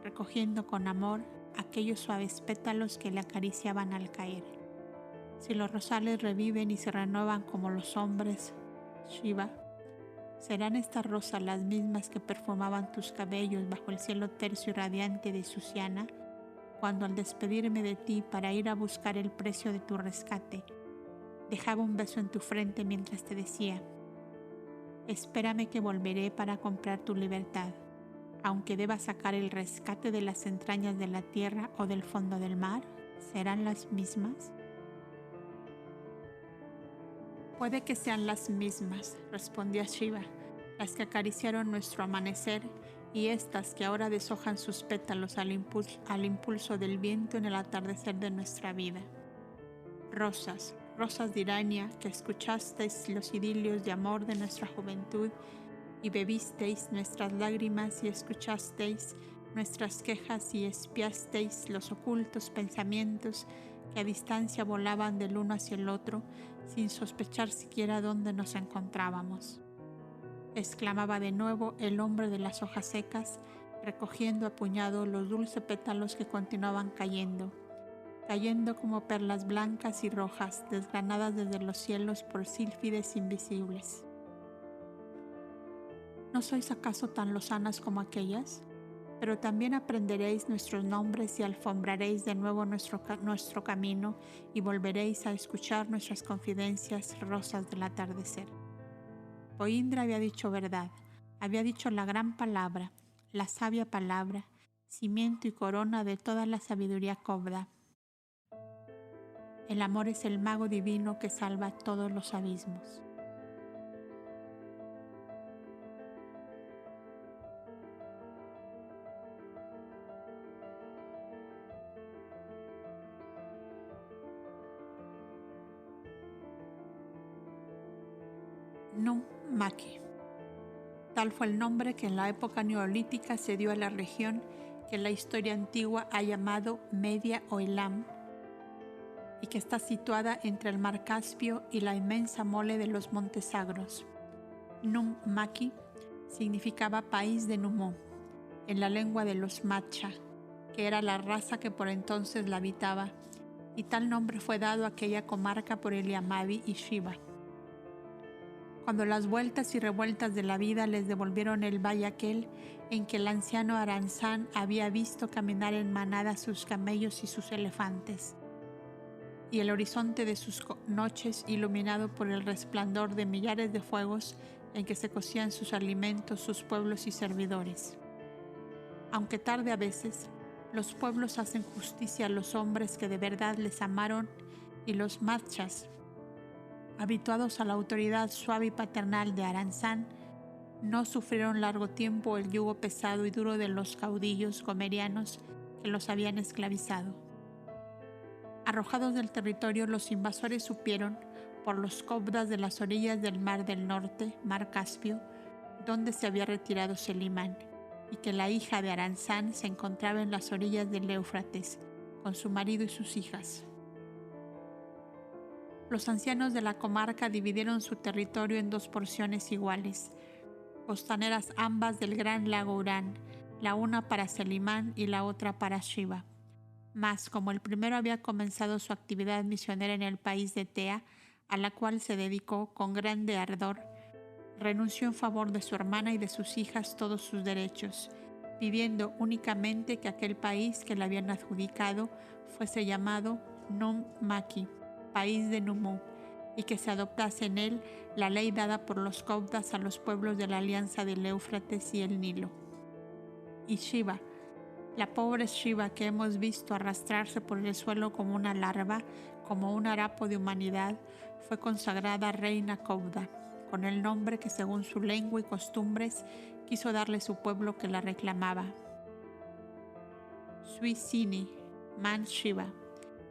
[SPEAKER 1] recogiendo con amor aquellos suaves pétalos que le acariciaban al caer. Si los rosales reviven y se renuevan como los hombres, Shiva, ¿serán estas rosas las mismas que perfumaban tus cabellos bajo el cielo tercio y radiante de Susiana, cuando al despedirme de ti para ir a buscar el precio de tu rescate, dejaba un beso en tu frente mientras te decía: espérame que volveré para comprar tu libertad, aunque deba sacar el rescate de las entrañas de la tierra o del fondo del mar? ¿Serán las mismas? Puede que sean las mismas, respondió Shiva, las que acariciaron nuestro amanecer y estas que ahora deshojan sus pétalos al impulso del viento en el atardecer de nuestra vida. Rosas, rosas de Irania, que escuchasteis los idilios de amor de nuestra juventud y bebisteis nuestras lágrimas y escuchasteis nuestras quejas y espiasteis los ocultos pensamientos que a distancia volaban del uno hacia el otro sin sospechar siquiera dónde nos encontrábamos. Exclamaba de nuevo el hombre de las hojas secas, recogiendo a puñado los dulces pétalos que continuaban cayendo como perlas blancas y rojas, desgranadas desde los cielos por sílfides invisibles. ¿No sois acaso tan lozanas como aquellas? Pero también aprenderéis nuestros nombres y alfombraréis de nuevo nuestro camino y volveréis a escuchar nuestras confidencias, rosas del atardecer. Boindra había dicho verdad, había dicho la gran palabra, la sabia palabra, cimiento y corona de toda la sabiduría cobda. El amor es el mago divino que salva todos los abismos. Num Maqui. Tal fue el nombre que en la época neolítica se dio a la región que la historia antigua ha llamado Media o Elam, y que está situada entre el mar Caspio y la inmensa mole de los montes sagros. Num Maqui significaba país de Numó, en la lengua de los Matcha, que era la raza que por entonces la habitaba, y tal nombre fue dado a aquella comarca por Eliamabi y Shiva. Cuando las vueltas y revueltas de la vida les devolvieron el valle aquel en que el anciano Aranzán había visto caminar en manada sus camellos y sus elefantes, y el horizonte de sus noches iluminado por el resplandor de millares de fuegos en que se cocían sus alimentos, sus pueblos y servidores. Aunque tarde a veces, los pueblos hacen justicia a los hombres que de verdad les amaron, y los matchas, habituados a la autoridad suave y paternal de Aranzán, no sufrieron largo tiempo el yugo pesado y duro de los caudillos gomerianos que los habían esclavizado. Arrojados del territorio, los invasores supieron, por los cobdas de las orillas del mar del norte, mar Caspio, donde se había retirado Selimán, y que la hija de Aranzán se encontraba en las orillas del Éufrates, con su marido y sus hijas. Los ancianos de la comarca dividieron su territorio en dos porciones iguales, costaneras ambas del gran lago Urán, la una para Selimán y la otra para Shiva. Mas, como el primero había comenzado su actividad misionera en el país de Tea, a la cual se dedicó con grande ardor, renunció en favor de su hermana y de sus hijas todos sus derechos, pidiendo únicamente que aquel país que le habían adjudicado fuese llamado Num Maqui, país de Numú, y que se adoptase en él la ley dada por los cobdas a los pueblos de la alianza del Éufrates y el Nilo. Y Shiva, la pobre Shiva que hemos visto arrastrarse por el suelo como una larva, como un harapo de humanidad, fue consagrada reina cobda, con el nombre que según su lengua y costumbres quiso darle su pueblo que la reclamaba. Suisini, Man Shiva,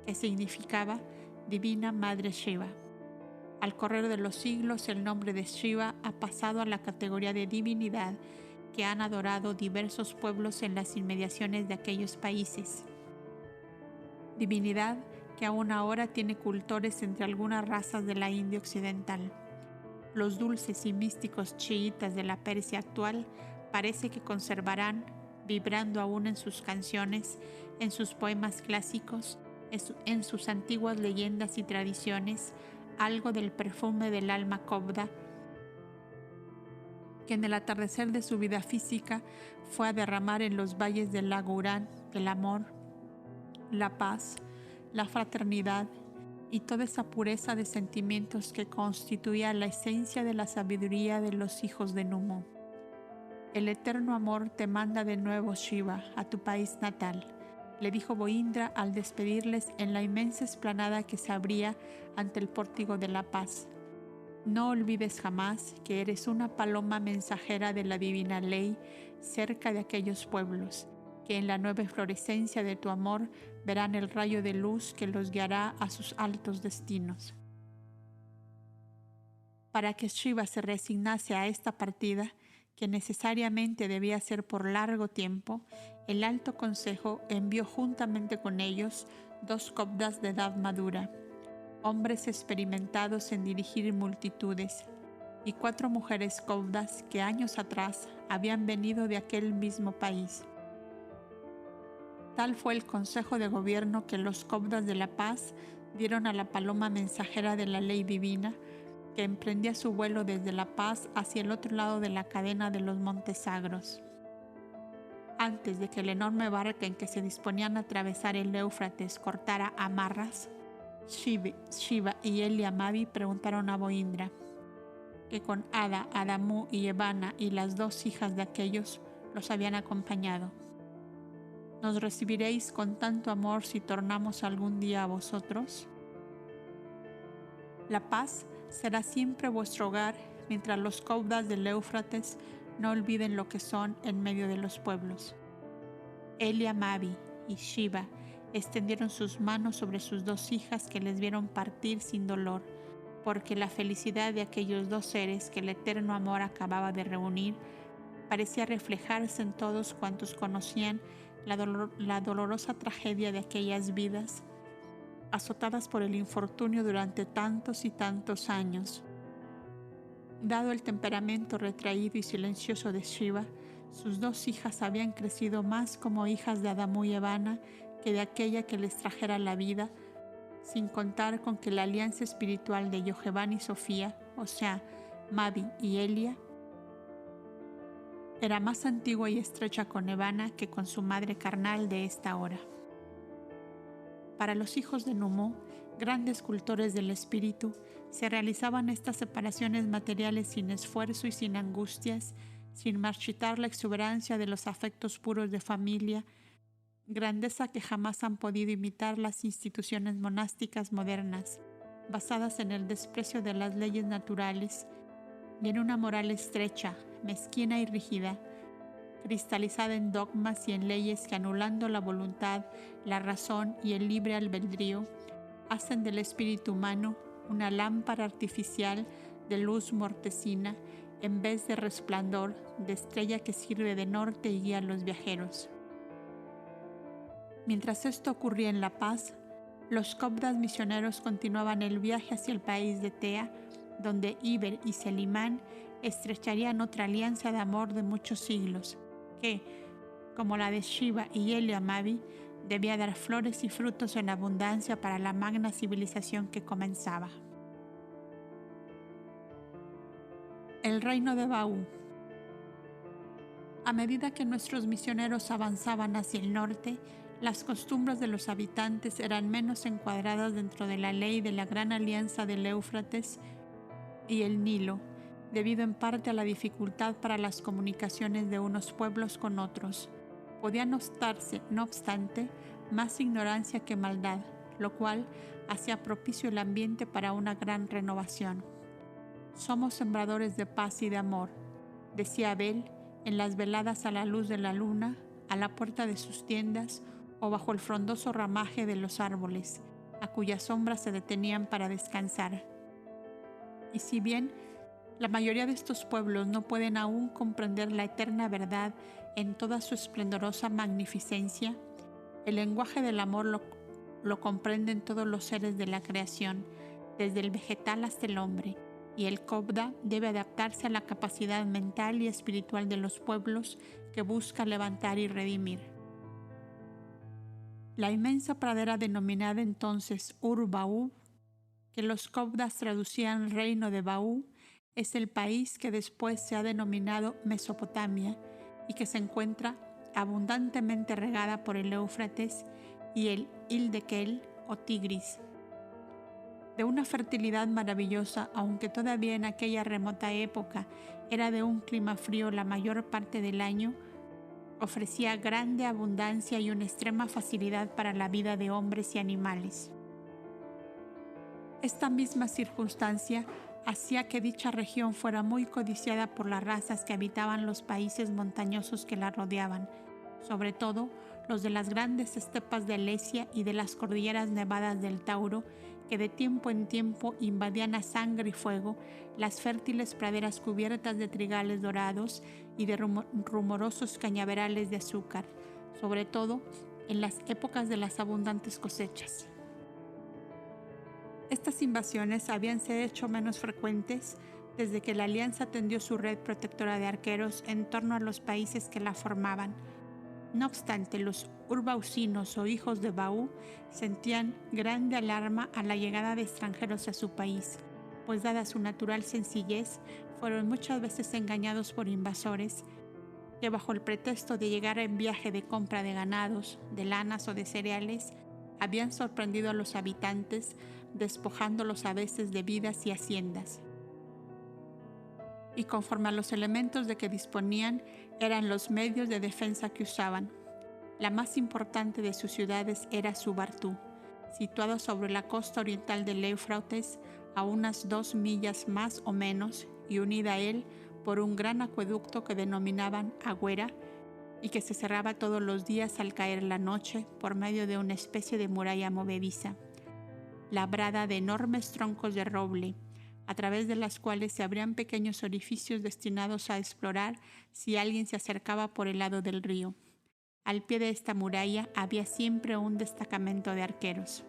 [SPEAKER 1] que significaba Divina Madre Shiva. Al correr de los siglos, el nombre de Shiva ha pasado a la categoría de divinidad que han adorado diversos pueblos en las inmediaciones de aquellos países. Divinidad que aún ahora tiene cultores entre algunas razas de la India occidental. Los dulces y místicos chiitas de la Persia actual parece que conservarán, vibrando aún en sus canciones, en sus poemas clásicos, en sus antiguas leyendas y tradiciones, algo del perfume del alma cobda, que en el atardecer de su vida física fue a derramar en los valles del lago Urán el amor, la paz, la fraternidad y toda esa pureza de sentimientos que constituía la esencia de la sabiduría de los hijos de Numú. El eterno amor te manda de nuevo, Shiva, a tu país natal, le dijo Boindra al despedirles en la inmensa explanada que se abría ante el pórtico de la paz. No olvides jamás que eres una paloma mensajera de la divina ley cerca de aquellos pueblos, que en la nueva florescencia de tu amor verán el rayo de luz que los guiará a sus altos destinos. Para que Shiva se resignase a esta partida, que necesariamente debía ser por largo tiempo, el Alto Consejo envió juntamente con ellos 2 Kobdas de edad madura, hombres experimentados en dirigir multitudes, y 4 mujeres Kobdas que años atrás habían venido de aquel mismo país. Tal fue el consejo de gobierno que los Kobdas de la paz dieron a la paloma mensajera de la ley divina, que emprendía su vuelo desde La Paz hacia el otro lado de la cadena de los Montes Sagros. Antes de que la enorme barca en que se disponían a atravesar el Éufrates cortara amarras, Shiva y Eliamavi preguntaron a Boindra, que con Ada, Adamu y Evana y las 2 hijas de aquellos los habían acompañado: ¿nos recibiréis con tanto amor si tornamos algún día a vosotros? La paz será siempre vuestro hogar mientras los Kobdas del Éufrates no olviden lo que son en medio de los pueblos. Eliamavi y Shiva extendieron sus manos sobre sus 2 hijas que les vieron partir sin dolor, porque la felicidad de aquellos 2 seres que el eterno amor acababa de reunir parecía reflejarse en todos cuantos conocían la dolorosa tragedia de aquellas vidas azotadas por el infortunio durante tantos y tantos años. Dado el temperamento retraído y silencioso de Shiva, sus 2 hijas habían crecido más como hijas de Adamu y Evana que de aquella que les trajera la vida, sin contar con que la alianza espiritual de Yoheván y Sofía, o sea, Mavi y Elia, era más antigua y estrecha con Evana que con su madre carnal de esta hora. Para los hijos de Numú, grandes cultores del espíritu, se realizaban estas separaciones materiales sin esfuerzo y sin angustias, sin marchitar la exuberancia de los afectos puros de familia, grandeza que jamás han podido imitar las instituciones monásticas modernas, basadas en el desprecio de las leyes naturales y en una moral estrecha, mezquina y rígida, cristalizada en dogmas y en leyes que, anulando la voluntad, la razón y el libre albedrío, hacen del espíritu humano una lámpara artificial de luz mortecina en vez de resplandor de estrella que sirve de norte y guía a los viajeros. Mientras esto ocurría en La Paz, los Kobdas misioneros continuaban el viaje hacia el país de Tea, donde Iber y Selimán estrecharían otra alianza de amor de muchos siglos, que, como la de Shiva y Eliamavi, debía dar flores y frutos en abundancia para la magna civilización que comenzaba. El reino de Baú. A medida que nuestros misioneros avanzaban hacia el norte, las costumbres de los habitantes eran menos encuadradas dentro de la ley de la gran alianza del Éufrates y el Nilo, debido en parte a la dificultad para las comunicaciones de unos pueblos con otros. Podía notarse, no obstante, más ignorancia que maldad, lo cual hacía propicio el ambiente para una gran renovación. Somos sembradores de paz y de amor, decía Abel en las veladas a la luz de la luna, a la puerta de sus tiendas o bajo el frondoso ramaje de los árboles, a cuya sombra se detenían para descansar. Y si bien la mayoría de estos pueblos no pueden aún comprender la eterna verdad en toda su esplendorosa magnificencia, el lenguaje del amor lo comprenden todos los seres de la creación, desde el vegetal hasta el hombre, y el Kobda debe adaptarse a la capacidad mental y espiritual de los pueblos que busca levantar y redimir. La inmensa pradera denominada entonces Ur-Baú, que los Kobdas traducían reino de Baú, es el país que después se ha denominado Mesopotamia y que se encuentra abundantemente regada por el Éufrates y el Hildekel o Tigris. De una fertilidad maravillosa, aunque todavía en aquella remota época era de un clima frío la mayor parte del año, ofrecía grande abundancia y una extrema facilidad para la vida de hombres y animales. Esta misma circunstancia hacía que dicha región fuera muy codiciada por las razas que habitaban los países montañosos que la rodeaban, sobre todo los de las grandes estepas de Alesia y de las cordilleras nevadas del Tauro, que de tiempo en tiempo invadían a sangre y fuego las fértiles praderas cubiertas de trigales dorados y de rumorosos cañaverales de azúcar, sobre todo en las épocas de las abundantes cosechas. Estas invasiones habíanse hecho menos frecuentes desde que la Alianza tendió su red protectora de arqueros en torno a los países que la formaban. No obstante, los urbaucinos o hijos de Bau sentían grande alarma a la llegada de extranjeros a su país, pues dada su natural sencillez, fueron muchas veces engañados por invasores que bajo el pretexto de llegar en viaje de compra de ganados, de lanas o de cereales, habían sorprendido a los habitantes, despojándolos a veces de vidas y haciendas. Y conforme a los elementos de que disponían, eran los medios de defensa que usaban. La más importante de sus ciudades era Subartú, situada sobre la costa oriental del Éufrates, a unas 2 millas más o menos, y unida a él por un gran acueducto que denominaban Agüera, y que se cerraba todos los días al caer la noche por medio de una especie de muralla movediza, labrada de enormes troncos de roble, a través de las cuales se abrían pequeños orificios destinados a explorar si alguien se acercaba por el lado del río. Al pie de esta muralla había siempre un destacamento de arqueros.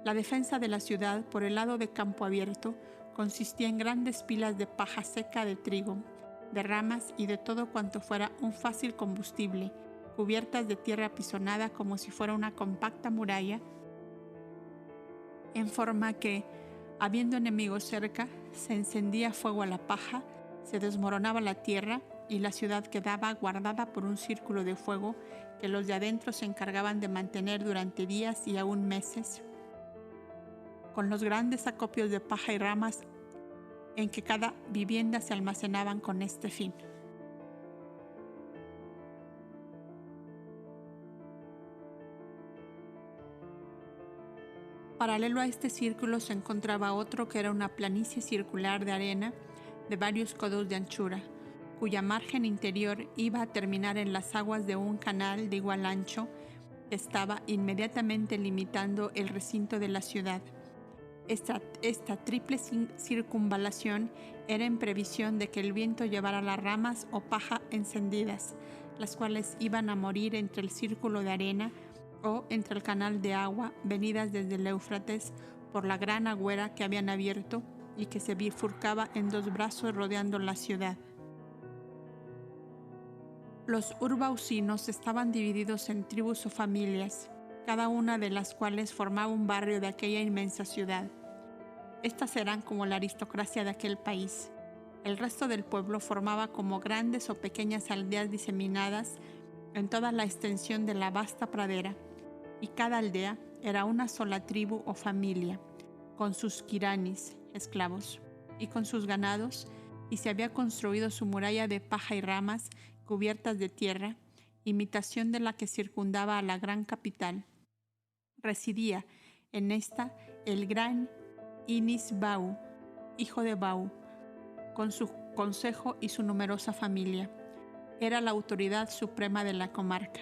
[SPEAKER 1] La defensa de la ciudad por el lado de campo abierto consistía en grandes pilas de paja seca de trigo, de ramas y de todo cuanto fuera un fácil combustible, cubiertas de tierra apisonada como si fuera una compacta muralla, en forma que, habiendo enemigos cerca, se encendía fuego a la paja, se desmoronaba la tierra y la ciudad quedaba guardada por un círculo de fuego que los de adentro se encargaban de mantener durante días y aún meses, con los grandes acopios de paja y ramas en que cada vivienda se almacenaban con este fin. Paralelo a este círculo se encontraba otro que era una planicie circular de arena de varios codos de anchura, cuya margen interior iba a terminar en las aguas de un canal de igual ancho que estaba inmediatamente limitando el recinto de la ciudad. Esta triple circunvalación era en previsión de que el viento llevara las ramas o paja encendidas, las cuales iban a morir entre el círculo de arena o entre el canal de agua venidas desde el Éufrates por la gran agüera que habían abierto y que se bifurcaba en 2 brazos rodeando la ciudad. Los urbaucinos estaban divididos en tribus o familias, cada una de las cuales formaba un barrio de aquella inmensa ciudad. Estas eran como la aristocracia de aquel país. El resto del pueblo formaba como grandes o pequeñas aldeas diseminadas en toda la extensión de la vasta pradera, y cada aldea era una sola tribu o familia, con sus kiranis, esclavos, y con sus ganados, y se había construido su muralla de paja y ramas cubiertas de tierra, imitación de la que circundaba a la gran capital. Residía en esta el gran Inis Bau, hijo de Bau, con su consejo y su numerosa familia. Era la autoridad suprema de la comarca.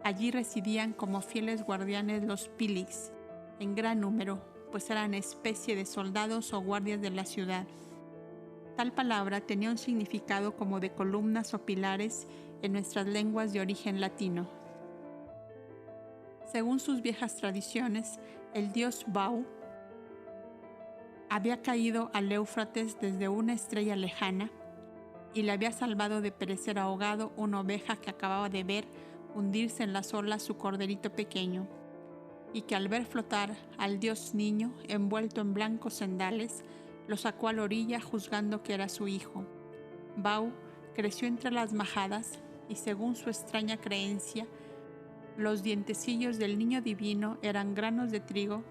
[SPEAKER 1] Allí residían como fieles guardianes los piliks, en gran número, pues eran especie de soldados o guardias de la ciudad. Tal palabra tenía un significado como de columnas o pilares en nuestras lenguas de origen latino. Según sus viejas tradiciones, el dios Bau había caído al Éufrates desde una estrella lejana y le había salvado de perecer ahogado una oveja que acababa de ver hundirse en las olas su corderito pequeño, y que al ver flotar al dios niño envuelto en blancos sendales, lo sacó a la orilla juzgando que era su hijo. Bau creció entre las majadas y, según su extraña creencia, los dientecillos del niño divino eran granos de trigo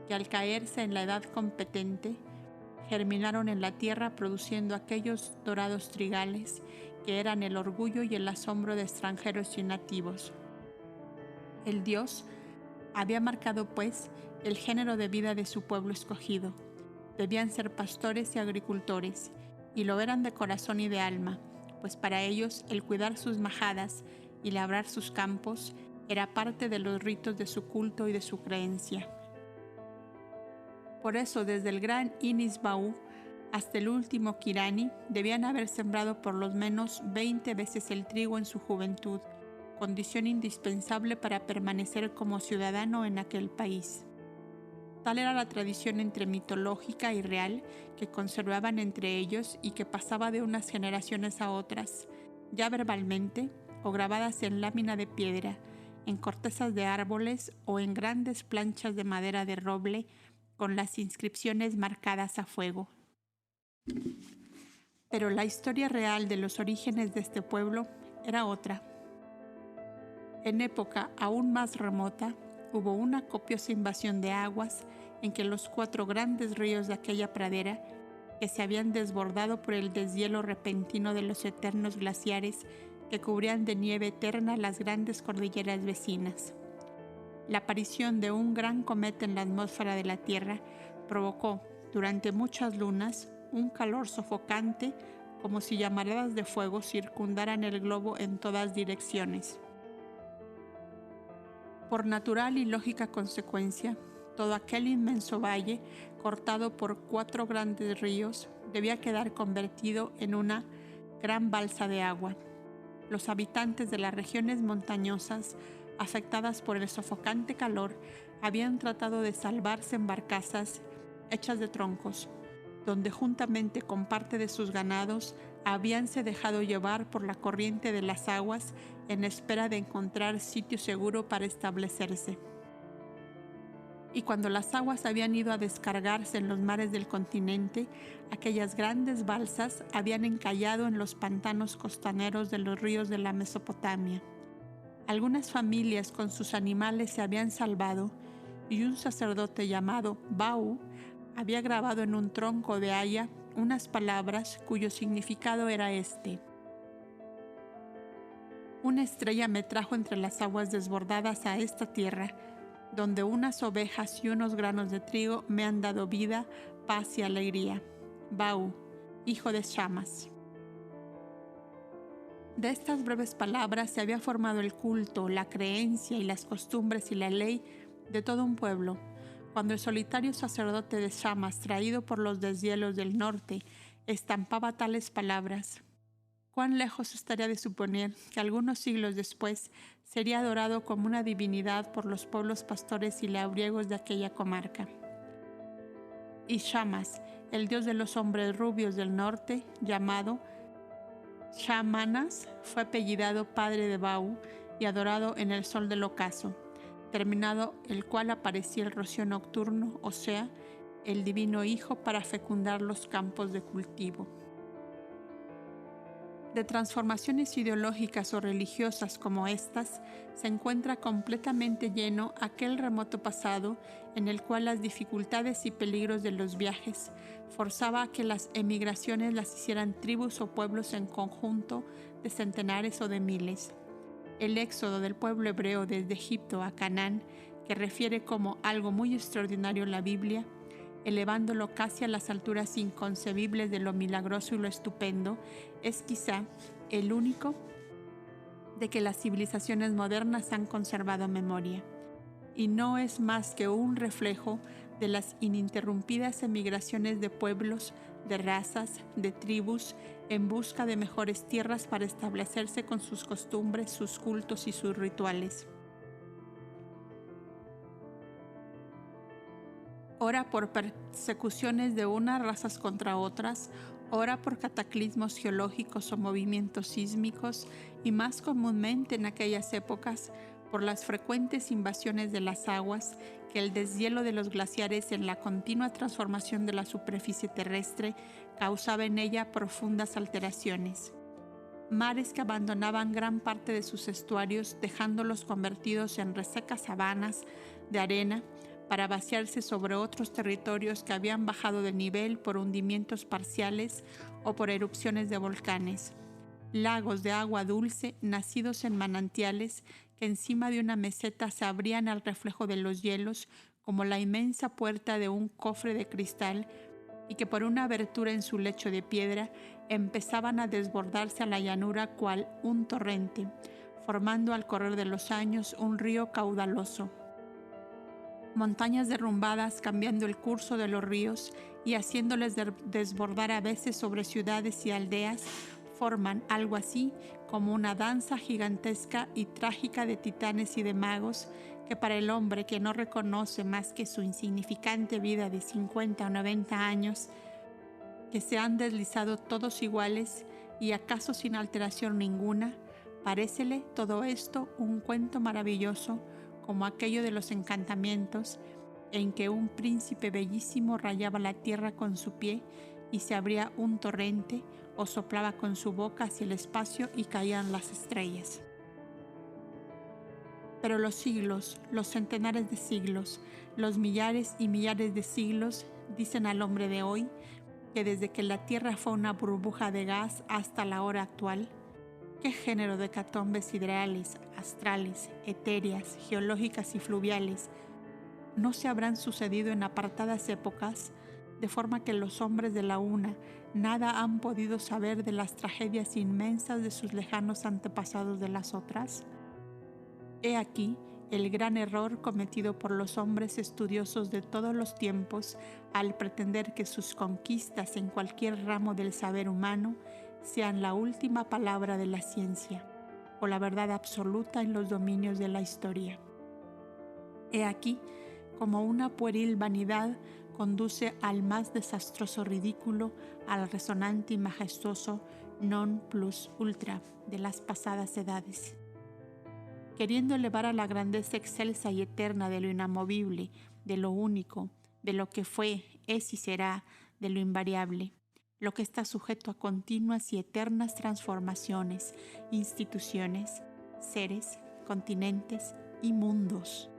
[SPEAKER 1] que al caerse en la edad competente germinaron en la tierra produciendo aquellos dorados trigales que eran el orgullo y el asombro de extranjeros y nativos. El dios había marcado, pues, el género de vida de su pueblo escogido, debían ser pastores y agricultores, y lo eran de corazón y de alma, pues para ellos el cuidar sus majadas y labrar sus campos era parte de los ritos de su culto y de su creencia. Por eso, desde el gran Inis Baú hasta el último Kirani, debían haber sembrado por lo menos 20 veces el trigo en su juventud, condición indispensable para permanecer como ciudadano en aquel país. Tal era la tradición entre mitológica y real que conservaban entre ellos y que pasaba de unas generaciones a otras, ya verbalmente o grabadas en lámina de piedra, en cortezas de árboles o en grandes planchas de madera de roble con las inscripciones marcadas a fuego. Pero la historia real de los orígenes de este pueblo era otra. En época aún más remota, hubo una copiosa invasión de aguas en que los 4 grandes ríos de aquella pradera, que se habían desbordado por el deshielo repentino de los eternos glaciares que cubrían de nieve eterna las grandes cordilleras vecinas. La aparición de un gran cometa en la atmósfera de la Tierra provocó, durante muchas lunas, un calor sofocante, como si llamaradas de fuego circundaran el globo en todas direcciones. Por natural y lógica consecuencia, todo aquel inmenso valle, cortado por 4 grandes ríos, debía quedar convertido en una gran balsa de agua. Los habitantes de las regiones montañosas, afectadas por el sofocante calor, habían tratado de salvarse en barcazas hechas de troncos, donde juntamente con parte de sus ganados habíanse dejado llevar por la corriente de las aguas en espera de encontrar sitio seguro para establecerse. Y cuando las aguas habían ido a descargarse en los mares del continente, aquellas grandes balsas habían encallado en los pantanos costaneros de los ríos de la Mesopotamia. Algunas familias con sus animales se habían salvado y un sacerdote llamado Baú había grabado en un tronco de haya unas palabras cuyo significado era este: una estrella me trajo entre las aguas desbordadas a esta tierra, donde unas ovejas y unos granos de trigo me han dado vida, paz y alegría. Baú, hijo de Shamas. De estas breves palabras se había formado el culto, la creencia y las costumbres y la ley de todo un pueblo. Cuando el solitario sacerdote de Shamas, traído por los deshielos del norte, estampaba tales palabras, ¿cuán lejos estaría de suponer que algunos siglos después sería adorado como una divinidad por los pueblos pastores y labriegos de aquella comarca? Y Shamas, el dios de los hombres rubios del norte, llamado Shamanas, fue apellidado padre de Baú y adorado en el sol del ocaso, terminado el cual aparecía el rocío nocturno, o sea, el divino Hijo para fecundar los campos de cultivo. De transformaciones ideológicas o religiosas como estas, se encuentra completamente lleno aquel remoto pasado en el cual las dificultades y peligros de los viajes forzaba a que las emigraciones las hicieran tribus o pueblos en conjunto de centenares o de miles. El éxodo del pueblo hebreo desde Egipto a Canaán, que refiere como algo muy extraordinario en la Biblia, elevándolo casi a las alturas inconcebibles de lo milagroso y lo estupendo, es quizá el único de que las civilizaciones modernas han conservado memoria, y no es más que un reflejo de las ininterrumpidas emigraciones de pueblos, de razas, de tribus, en busca de mejores tierras para establecerse con sus costumbres, sus cultos y sus rituales. Ora por persecuciones de unas razas contra otras, ora por cataclismos geológicos o movimientos sísmicos, y más comúnmente en aquellas épocas por las frecuentes invasiones de las aguas que el deshielo de los glaciares en la continua transformación de la superficie terrestre causaba en ella profundas alteraciones. Mares que abandonaban gran parte de sus estuarios, dejándolos convertidos en resecas sabanas de arena para vaciarse sobre otros territorios que habían bajado de nivel por hundimientos parciales o por erupciones de volcanes. Lagos de agua dulce, nacidos en manantiales, que encima de una meseta se abrían al reflejo de los hielos como la inmensa puerta de un cofre de cristal y que por una abertura en su lecho de piedra empezaban a desbordarse a la llanura cual un torrente, formando al correr de los años un río caudaloso. Montañas derrumbadas cambiando el curso de los ríos y haciéndoles desbordar a veces sobre ciudades y aldeas, forman algo así como una danza gigantesca y trágica de titanes y de magos que para el hombre que no reconoce más que su insignificante vida de 50 o 90 años, que se han deslizado todos iguales y acaso sin alteración ninguna, parécele todo esto un cuento maravilloso como aquello de los encantamientos en que un príncipe bellísimo rayaba la tierra con su pie y se abría un torrente o soplaba con su boca hacia el espacio y caían las estrellas. Pero los siglos, los centenares de siglos, los millares y millares de siglos dicen al hombre de hoy que desde que la tierra fue una burbuja de gas hasta la hora actual, ¿qué género de hecatombes siderales, astrales, etéreas, geológicas y fluviales no se habrán sucedido en apartadas épocas, de forma que los hombres de la una nada han podido saber de las tragedias inmensas de sus lejanos antepasados de las otras? He aquí el gran error cometido por los hombres estudiosos de todos los tiempos al pretender que sus conquistas en cualquier ramo del saber humano sean la última palabra de la ciencia o la verdad absoluta en los dominios de la historia. He aquí como una pueril vanidad conduce al más desastroso ridículo al resonante y majestuoso non plus ultra de las pasadas edades. Queriendo elevar a la grandeza excelsa y eterna de lo inamovible, de lo único, de lo que fue, es y será, de lo invariable, lo que está sujeto a continuas y eternas transformaciones, instituciones, seres, continentes y mundos.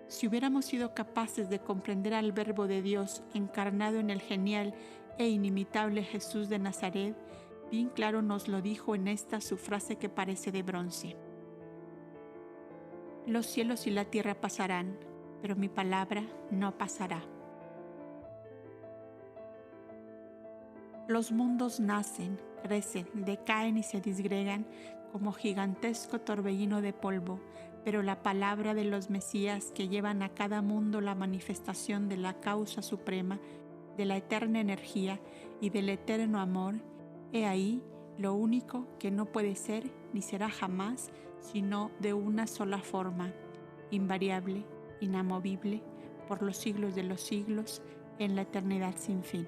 [SPEAKER 1] Si hubiéramos sido capaces de comprender al Verbo de Dios encarnado en el genial e inimitable Jesús de Nazaret, bien claro nos lo dijo en esta su frase que parece de bronce: los cielos y la tierra pasarán, pero mi palabra no pasará. Los mundos nacen, crecen, decaen y se disgregan como gigantesco torbellino de polvo, pero la palabra de los Mesías que llevan a cada mundo la manifestación de la causa suprema, de la eterna energía y del eterno amor, he ahí lo único que no puede ser ni será jamás, sino de una sola forma, invariable, inamovible, por los siglos de los siglos, en la eternidad sin fin.